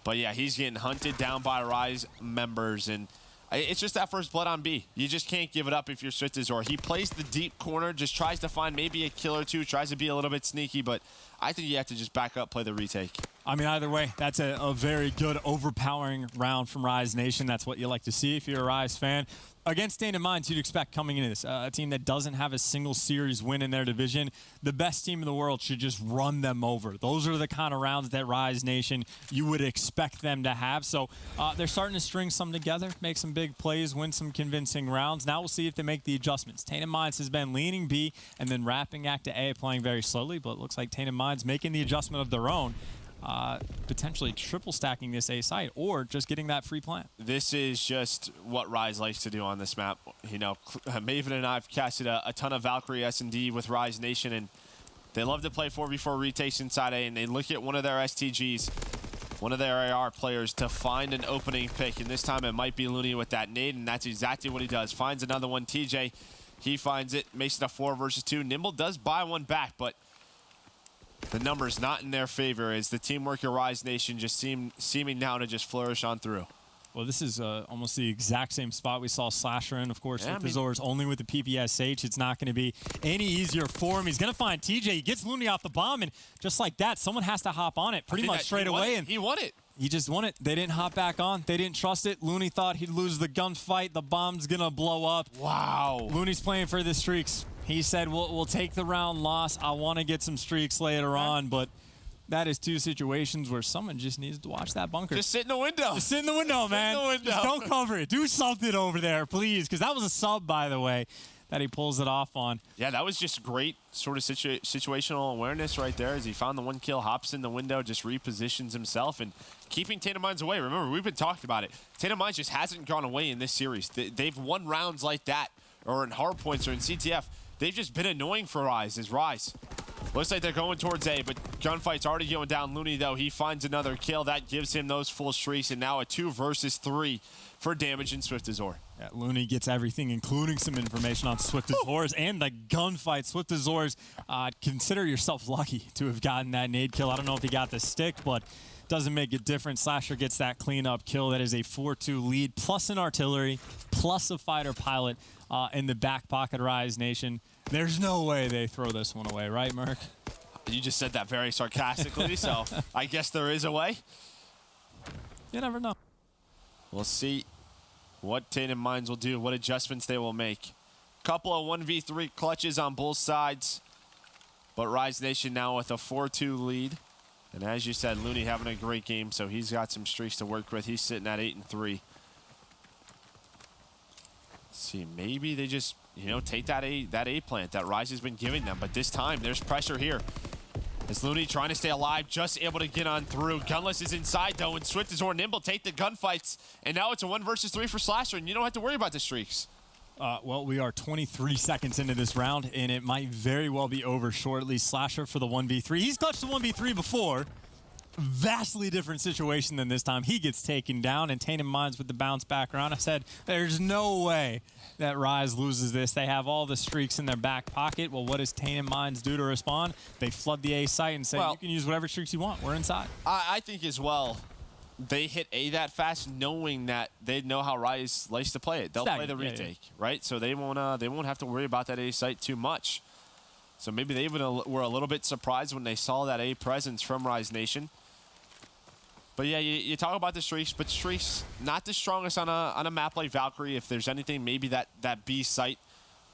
But yeah, he's getting hunted down by Rise members, and it's just that first blood on B. You just can't give it up if you're Swift Azor. He plays the deep corner, just tries to find maybe a kill or two, tries to be a little bit sneaky, but I think you have to just back up, play the retake. I mean, either way, that's a very good, overpowering round from Rise Nation. That's what you like to see if you're a Rise fan. Against Tainted Minds, you'd expect coming into this, a team that doesn't have a single series win in their division, the best team in the world should just run them over. Those are the kind of rounds that Rise Nation, you would expect them to have. So they're starting to string some together, make some big plays, win some convincing rounds. Now we'll see if they make the adjustments. Tainted Minds has been leaning B and then wrapping act to A, playing very slowly, but it looks like Tainted Minds making the adjustment of their own. Potentially triple stacking this A site or just getting that free plant. This is just what Rise likes to do on this map. You know, Maven and I have casted a ton of Valkyrie S&D with Rise Nation, and they love to play 4v4 retakes inside A, and they look at one of their STGs, one of their AR players, to find an opening pick, and this time it might be Looney with that nade, and that's exactly what he does. Finds another one. TJ, he finds it, makes it a 4 versus 2. Nimble does buy one back, but the numbers not in their favor as the teamwork of Rise Nation just seeming now to just flourish on through. Well, this is almost the exact same spot we saw Slasher in, of course, with the Azores, only with the PPSH. It's not going to be any easier for him. He's going to find TJ. He gets Looney off the bomb, and just like that, someone has to hop on it pretty much straight away. And he won it. He just won it. They didn't hop back on. They didn't trust it. Looney thought he'd lose the gunfight. The bomb's going to blow up. Wow. Looney's playing for the streaks. He said, we'll take the round loss. I want to get some streaks later on, but that is 2 situations where someone just needs to watch that bunker. Just sit in the window. Just sit in the window, man. Sit in the window. Just don't cover it. Do something over there, please, because that was a sub, by the way, that he pulls it off on. Yeah, that was just great sort of situational awareness right there as he found the 1 kill, hops in the window, just repositions himself, and keeping Tainted Minds away. Remember, we've been talking about it. Tainted Minds just hasn't gone away in this series. They've won rounds like that, or in hardpoints, or in CTF. They've just been annoying for Rise. Looks like they're going towards A, but gunfight's already going down. Looney, though, he finds another kill. That gives him those full streaks, and now a 2 versus 3 for Damage in Swift Azor. Yeah, Looney gets everything, including some information on Swift Azores and the gunfight. Swift Azores, consider yourself lucky to have gotten that nade kill. I don't know if he got the stick, but doesn't make a difference. Slasher gets that cleanup kill. That is a 4-2 lead, plus an artillery, plus a fighter pilot in the back pocket of Rise Nation. There's no way they throw this one away, right, Merc? You just said that very sarcastically, so I guess there is a way. You never know. We'll see what Tainted Minds will do, what adjustments they will make. Couple of 1v3 clutches on both sides, but Rise Nation now with a 4-2 lead. And as you said, Looney having a great game, so he's got some streaks to work with. He's sitting at 8-3. See, maybe they just, you know, take that A plant that Rise has been giving them, but this time there's pressure here. As Looney trying to stay alive, just able to get on through. Gunless is inside though, and Swift Azor Nimble take the gunfights, and now it's a 1 versus 3 for Slasher, and you don't have to worry about the streaks. Well, we are 23 seconds into this round, and it might very well be over shortly. Slasher for the 1v3. He's touched the 1v3 before. vastly different situation than this time. He gets taken down, and Tainted Minds with the bounce back around. I said, there's no way that Rise loses this. They have all the streaks in their back pocket. Well, what does Tainted Minds do to respond? They flood the A site and say, you can use whatever streaks you want. We're inside. I think as well, they hit A that fast knowing that they know how Rise likes to play it. They'll play the retake, right? So they won't have to worry about that A site too much. So maybe they even were a little bit surprised when they saw that A presence from Rise Nation. But yeah, you talk about the streaks, but streaks not the strongest on a map like Valkyrie. If there's anything, maybe that B site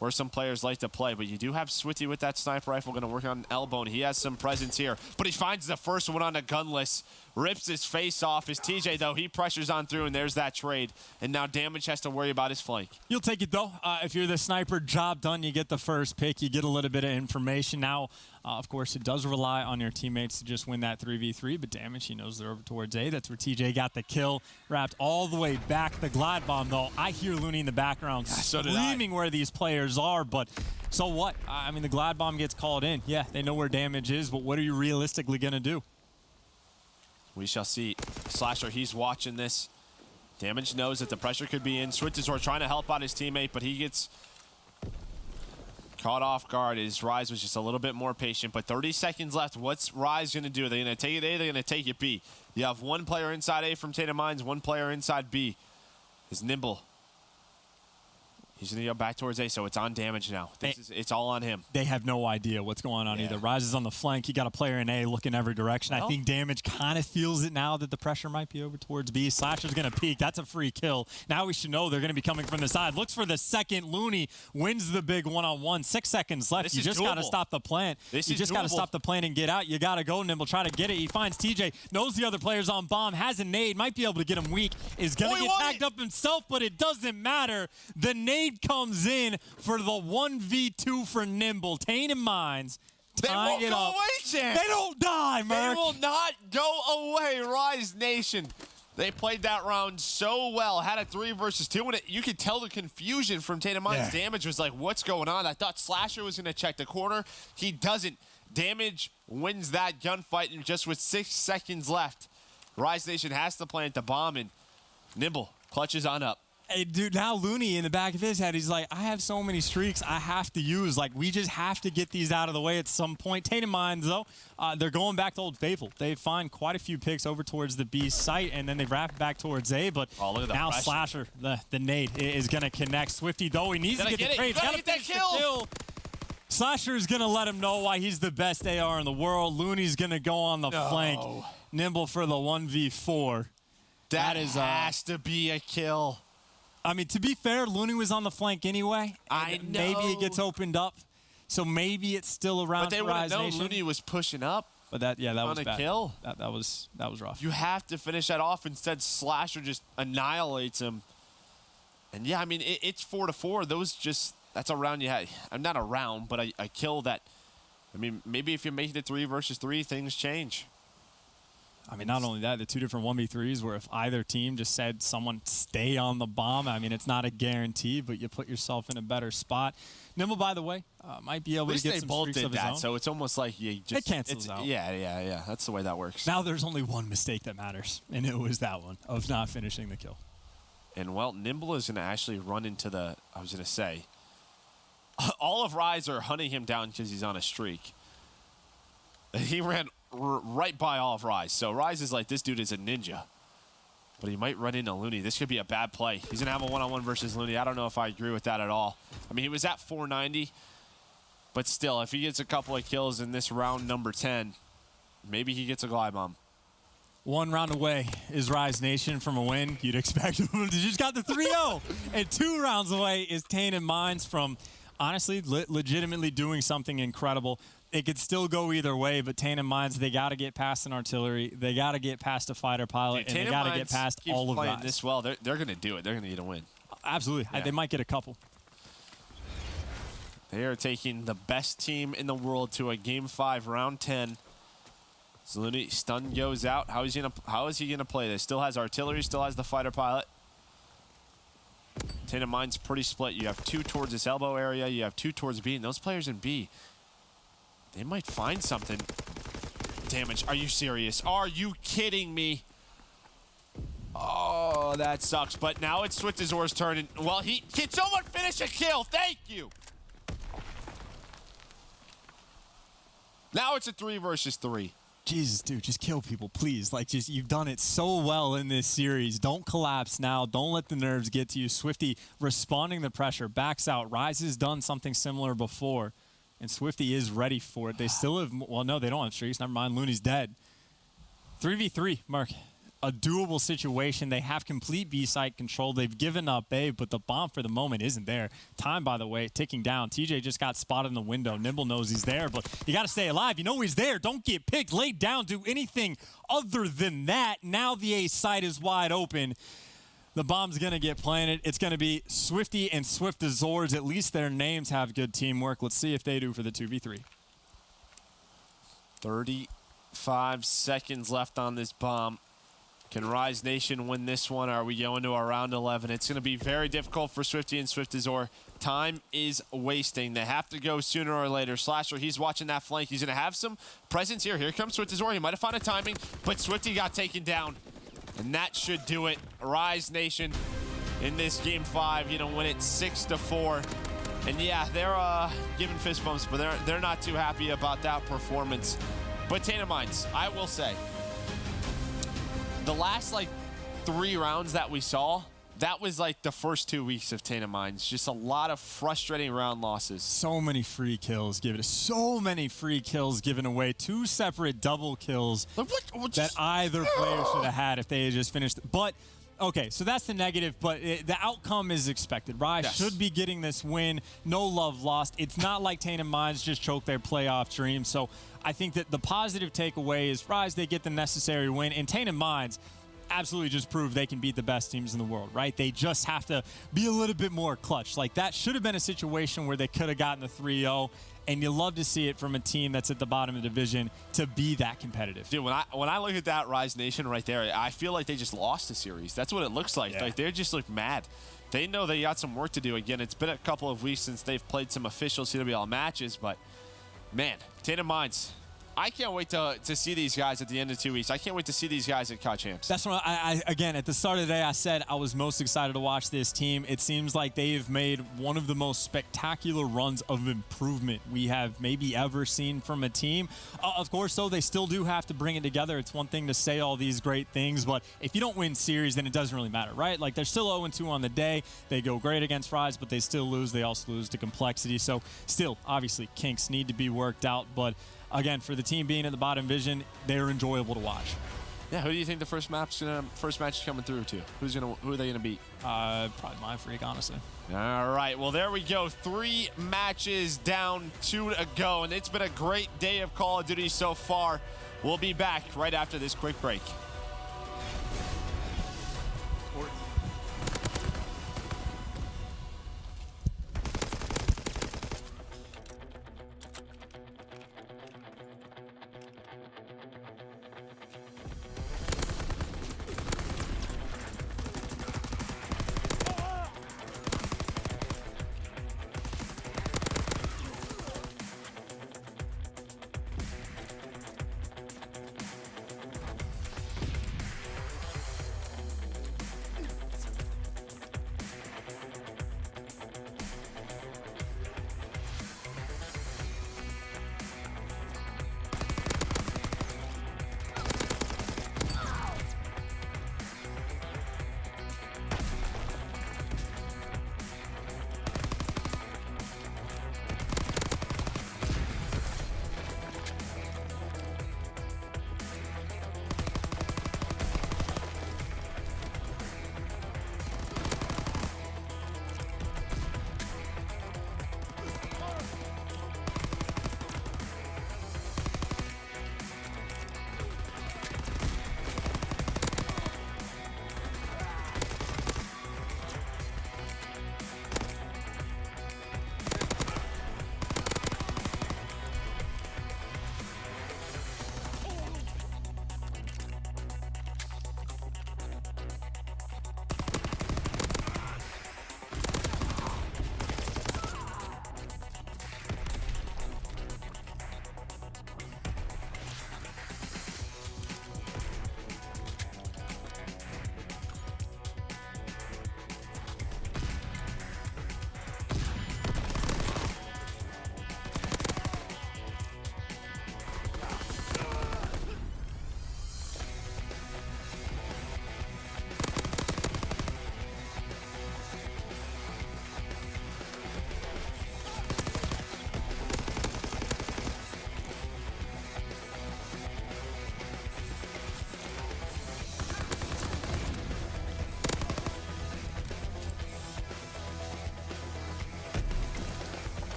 where some players like to play. But you do have Swifty with that sniper rifle going to work on elbow, and he has some presence here. But he finds the first one on a gunless, rips his face off. His TJ, though, he pressures on through, and there's that trade. And now Damage has to worry about his flank. You'll take it, though. If you're the sniper, job done. You get the first pick. You get a little bit of information. Now, of course, it does rely on your teammates to just win that 3v3, but Damage, he knows they're over towards A. That's where TJ got the kill, wrapped all the way back. The Glide Bomb, though, I hear Looney in the background screaming where these players are, but so what? I mean, the Glide Bomb gets called in. Yeah, they know where Damage is, but what are you realistically going to do? We shall see. Slasher, he's watching this. Damage knows that the pressure could be in. Switchazor trying to help out his teammate, but he gets caught off guard. His Rise was just a little bit more patient, but 30 seconds left. What's Rise going to do? Are they going to take it A? They're going to take it B. You have one player inside A from Tainted Minds, one player inside B. Is Nimble. He's going to go back towards A, so it's on Damage now. It's all on him. They have no idea what's going on either. Rise is on the flank. You got a player in A looking every direction. I think Damage kind of feels it now that the pressure might be over towards B. Slasher's going to peek. That's a free kill. Now we should know they're going to be coming from the side. Looks for the second. Looney wins the big one-on-one. 6 seconds left. You just got to stop the plant. You just got to stop the plant and get out. You got to go, Nimble. Try to get it. He finds TJ. Knows the other player's on bomb. Has a nade. Might be able to get him weak. Is going to get tagged up himself, but it doesn't matter. The nade comes in for the 1v2 for Nimble. Tainted Minds tying it up. They don't die, Merc. They will not go away, Rise Nation. They played that round so well. Had a 3 versus 2, and you could tell the confusion from Tainted Minds. Damage was like, what's going on? I thought Slasher was going to check the corner. He doesn't. Damage wins that gunfight, and just with 6 seconds left, Rise Nation has to plant the bomb, and Nimble clutches on up. Hey, dude, now Looney in the back of his head, he's like, I have so many streaks I have to use. Like, we just have to get these out of the way at some point. Tainted Minds, though, they're going back to Old Faithful. They find quite a few picks over towards the B site, and then they wrap it back towards A. But now pressure. Slasher, the nade, is going to connect. Swifty, though, he needs to get the trade. He's got to finish the kill. Slasher is going to let him know why he's the best AR in the world. Looney's going to go on the flank. Nimble for the 1v4. That has to be a kill. I mean, to be fair, Looney was on the flank anyway. I know. Maybe it gets opened up, so maybe it's still around. But they would have known Looney was pushing up. But that was bad. Kill. That was rough. You have to finish that off. Instead, Slasher just annihilates him. And yeah, I mean, it's 4-4. That's a round you had. Not a round, but a kill that. I mean, maybe if you make it 3 versus 3, things change. I mean, not only that, the 2 different 1v3s where if either team just said someone stay on the bomb, I mean, it's not a guarantee, but you put yourself in a better spot. Nimble, by the way, might be able to get some streaks of his own. So it's almost like you just... It cancels out. Yeah. That's the way that works. Now there's only one mistake that matters, and it was that one of not finishing the kill. And, well, Nimble is going to actually run into the... I was going to say... All of Rise are hunting him down because he's on a streak. He ran right by all of Rise. So Rise is like, this dude is a ninja. But he might run into Looney. This could be a bad play. He's going to have a one-on-one versus Looney. I don't know if I agree with that at all. I mean, he was at 490. But still, if he gets a couple of kills in this round number 10, maybe he gets a glide bomb. 1 round away is Rise Nation from a win. You'd expect him to just got the 3-0. And 2 rounds away is Tainted Minds from, honestly, legitimately doing something incredible. It could still go either way, but Tainted Minds, they got to get past an artillery. They got to get past a fighter pilot, and they got to get past all of that. This well, they're going to do it. They're going to get a win. Absolutely. Yeah. They might get a couple. They are taking the best team in the world to a Game 5, Round 10. Looney, stun goes out. How is he gonna play this? Still has artillery, still has the fighter pilot. Tainted Minds pretty split. You have 2 towards this elbow area. You have 2 towards B, and those players in B, they might find something. damage. Are you serious? Are you kidding me? Oh, that sucks. But now it's Swiftazor's turn. And, well, can someone finish a kill? Thank you. Now it's a 3 versus 3. Jesus, dude, just kill people, please. Like, just you've done it so well in this series. Don't collapse now. Don't let the nerves get to you. Swifty responding to pressure, backs out. Rise has done something similar before, and Swifty is ready for it. They still have, well, no, they don't have streaks. Never mind, Looney's dead. 3v3, Mark. A doable situation. They have complete B site control. They've given up A, but the bomb for the moment isn't there. Time, by the way, ticking down. TJ just got spotted in the window. Nimble knows he's there, but you got to stay alive. You know he's there. Don't get picked. Lay down. Do anything other than that. Now the A site is wide open. The bomb's going to get planted. It's going to be Swifty and Swiftazords. At least their names have good teamwork. Let's see if they do for the 2v3. 35 seconds left on this bomb. Can Rise Nation win this one? Are we going to our round 11? It's going to be very difficult for Swifty and Swiftazor. Time is wasting. They have to go sooner or later. Slasher, he's watching that flank. He's going to have some presence here. Here comes Swiftazor. He might have found a timing, but Swifty got taken down. And that should do it. Rise Nation in this game 5, win it 6-4. And yeah, they're giving fist bumps, but they're not too happy about that performance. But Tainted Minds, I will say, the last 3 rounds that we saw, that was the first 2 weeks of Tainted Minds. Just a lot of frustrating round losses. So many free kills given. So many free kills given away. 2 separate double kills that either player should have had if they had just finished. But okay, so that's the negative, but the outcome is expected. Rise should be getting this win. No love lost. It's not like Tainted Minds just choked their playoff dream. So I think that the positive takeaway is Rise, they get the necessary win, and Tainted Minds absolutely just prove they can beat the best teams in the world, right? They just have to be a little bit more clutch. That should have been a situation where they could have gotten the 3-0, and you love to see it from a team that's at the bottom of the division to be that competitive. Dude, when I look at that Rise Nation right there, I feel like they just lost the series. That's what it looks like. Yeah. They just look mad. They know they got some work to do. Again, it's been a couple of weeks since they've played some official CWL matches, but man, Tainted Minds, I can't wait to see these guys at the end of 2 weeks. I can't wait to see these guys at COD Champs. That's what I again, at the start of the day, I said I was most excited to watch this team. It seems like they've made one of the most spectacular runs of improvement we have maybe ever seen from a team. Of course, though, they still do have to bring it together. It's one thing to say all these great things, but if you don't win series, then it doesn't really matter, right? They're still 0-2 on the day. They go great against Rise, but they still lose. They also lose to Complexity. So still, obviously, kinks need to be worked out, but again, for the team being in the bottom division, they're enjoyable to watch. Yeah, who do you think the first match is coming through to? Who are they gonna beat? Probably my freak, honestly. All right, well there we go. 3 matches down, 2 to go, and it's been a great day of Call of Duty so far. We'll be back right after this quick break.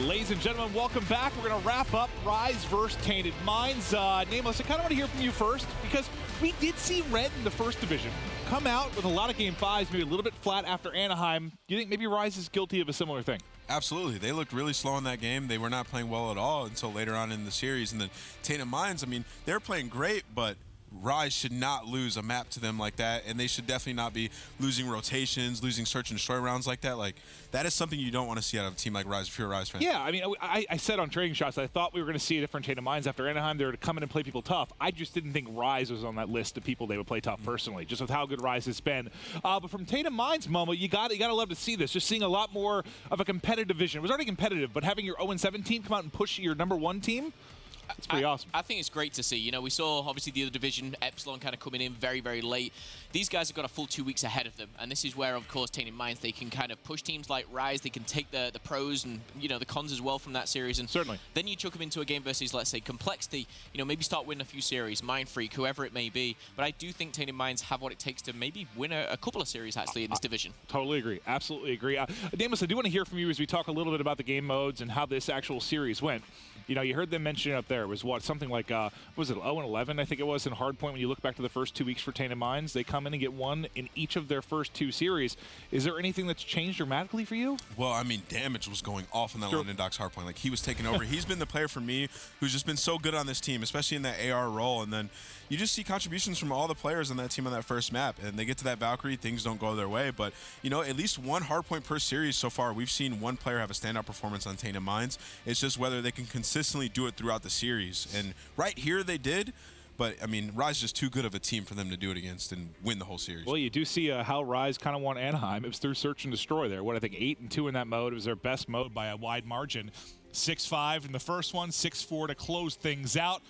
Ladies and gentlemen, welcome back. We're going to wrap up Rise versus Tainted Minds. Nameless, I kind of want to hear from you first because we did see Red in the first division come out with a lot of game fives, maybe a little bit flat after Anaheim. Do you think maybe Rise is guilty of a similar thing? Absolutely. They looked really slow in that game. They were not playing well at all until later on in the series. And then Tainted Minds, I mean, they're playing great, but Rise should not lose a map to them like that, and they should definitely not be losing rotations, losing search and destroy rounds like that. Like, that is something you don't want to see out of a team like Rise if you're a Rise fan. Yeah, I mean, I said on Trading Shots, I thought we were going to see a different Tainted Minds after Anaheim. They were to come in and play people tough. I just didn't think Rise was on that list of people they would play tough personally, just with how good Rise has been. But from Tainted Minds, Momo, you got to love to see this. Just seeing a lot more of a competitive vision. It was already competitive, but having your 0-7 team come out and push your #1 team, it's pretty awesome. I think it's great to see. You know, we saw obviously the other division, Epsilon, kind of coming in very, very late. These guys have got a full 2 weeks ahead of them, and this is where, of course, Tainted Minds, they can kind of push teams like Rise. They can take the pros and, you know, the cons as well from that series. And certainly. Then you chuck them into a game versus, let's say, Complexity. You know, maybe start winning a few series, Mind Freak, whoever it may be. But I do think Tainted Minds have what it takes to maybe win a couple of series, actually, in this division. Totally agree. Absolutely agree. Damus, I do want to hear from you as we talk a little bit about the game modes and how this actual series went. You know, you heard them mention up there. It was what, something like, was it 0-11, I think it was, in Hardpoint. When you look back to the first 2 weeks for Tainted Minds, they come in and get one in each of their first 2 series. Is there anything that's changed dramatically for you? Well, I mean, Damage was going off in that London Docks Hardpoint. Like, he was taking over. He's been the player for me who's just been so good on this team, especially in that AR role. And then you just see contributions from all the players on that team on that first map. And they get to that Valkyrie, things don't go their way. But, you know, at least one Hardpoint per series so far. We've seen one player have a standout performance on Tainted Minds. It's just whether they can consistently do it throughout the series. And right here they did. But, I mean, Rise is just too good of a team for them to do it against and win the whole series. Well, you do see how Rise kind of won Anaheim. It was through Search and Destroy there. What, I think 8-2 in that mode. It was their best mode by a wide margin. 6-5 in the first one, 6-4 to close things out.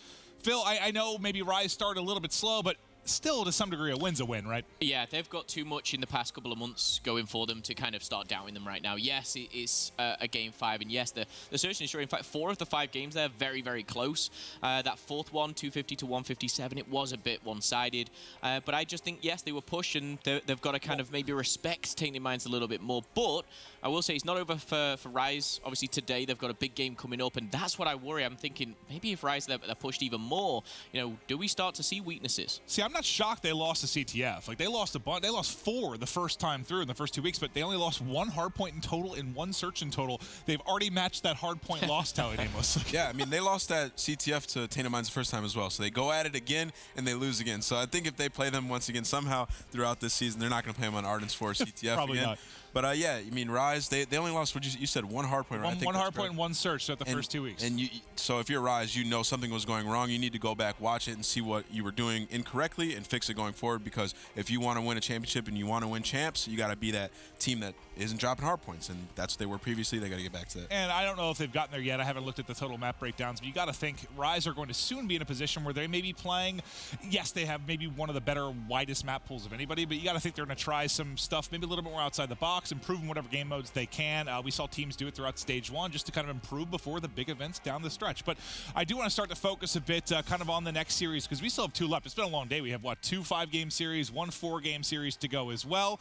Phil, I know maybe Rise started a little bit slow, but still, to some degree, a win's a win, right? Yeah, they've got too much in the past couple of months going for them to kind of start doubting them right now. Yes, it is a game 5, and yes, the Search and Destroy, in fact, 4 of the 5 games there, very, very close. That fourth one, 250 to 157, it was a bit one-sided. But I just think, yes, they were pushed, and they've got to kind of maybe respect Tainted Minds a little bit more. But I will say it's not over for Rise. Obviously, today they've got a big game coming up, and that's what I worry. I'm thinking maybe if Rise, they're pushed even more, you know, do we start to see weaknesses? See, I'm not shocked they lost to CTF. Like, they lost a bunch. They lost 4 the first time through in the first 2 weeks, but they only lost 1 hardpoint in total and 1 search in total. They've already matched that hardpoint loss tally, Nameless. Yeah, I mean, they lost that CTF to Tainted Minds the first time as well. So they go at it again, and they lose again. So I think if they play them once again somehow throughout this season, they're not going to play them on Ardent's 4 CTF Probably again. not. But, yeah, I mean, Rise, they only lost, what you said, 1 hardpoint, right? One hardpoint and 1 search throughout the first 2 weeks. And so if you're Rise, you know something was going wrong. You need to go back, watch it, and see what you were doing incorrectly and fix it going forward, because if you want to win a championship and you want to win champs, you got to be that team that isn't dropping hardpoints, and that's what they were previously. They got to get back to that. And I don't know if they've gotten there yet. I haven't looked at the total map breakdowns, but you got to think Rise are going to soon be in a position where they may be playing. Yes, they have maybe one of the better, widest map pools of anybody, but you got to think they're going to try some stuff maybe a little bit more outside the box, improving whatever game modes they can. We saw teams do it throughout stage 1 just to kind of improve before the big events down the stretch. But I do want to start to focus a bit kind of on the next series, because we still have 2 left. It's been a long day. We have, what, 2 5-game series, 1 4-game series to go as well.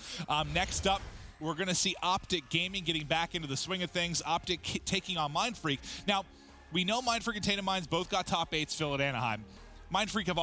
Next up, we're going to see Optic Gaming getting back into the swing of things. Optic taking on Mind Freak. Now, we know Mind Freak and Tainted Minds both got top 8s, Phil, at Anaheim. Mind Freak have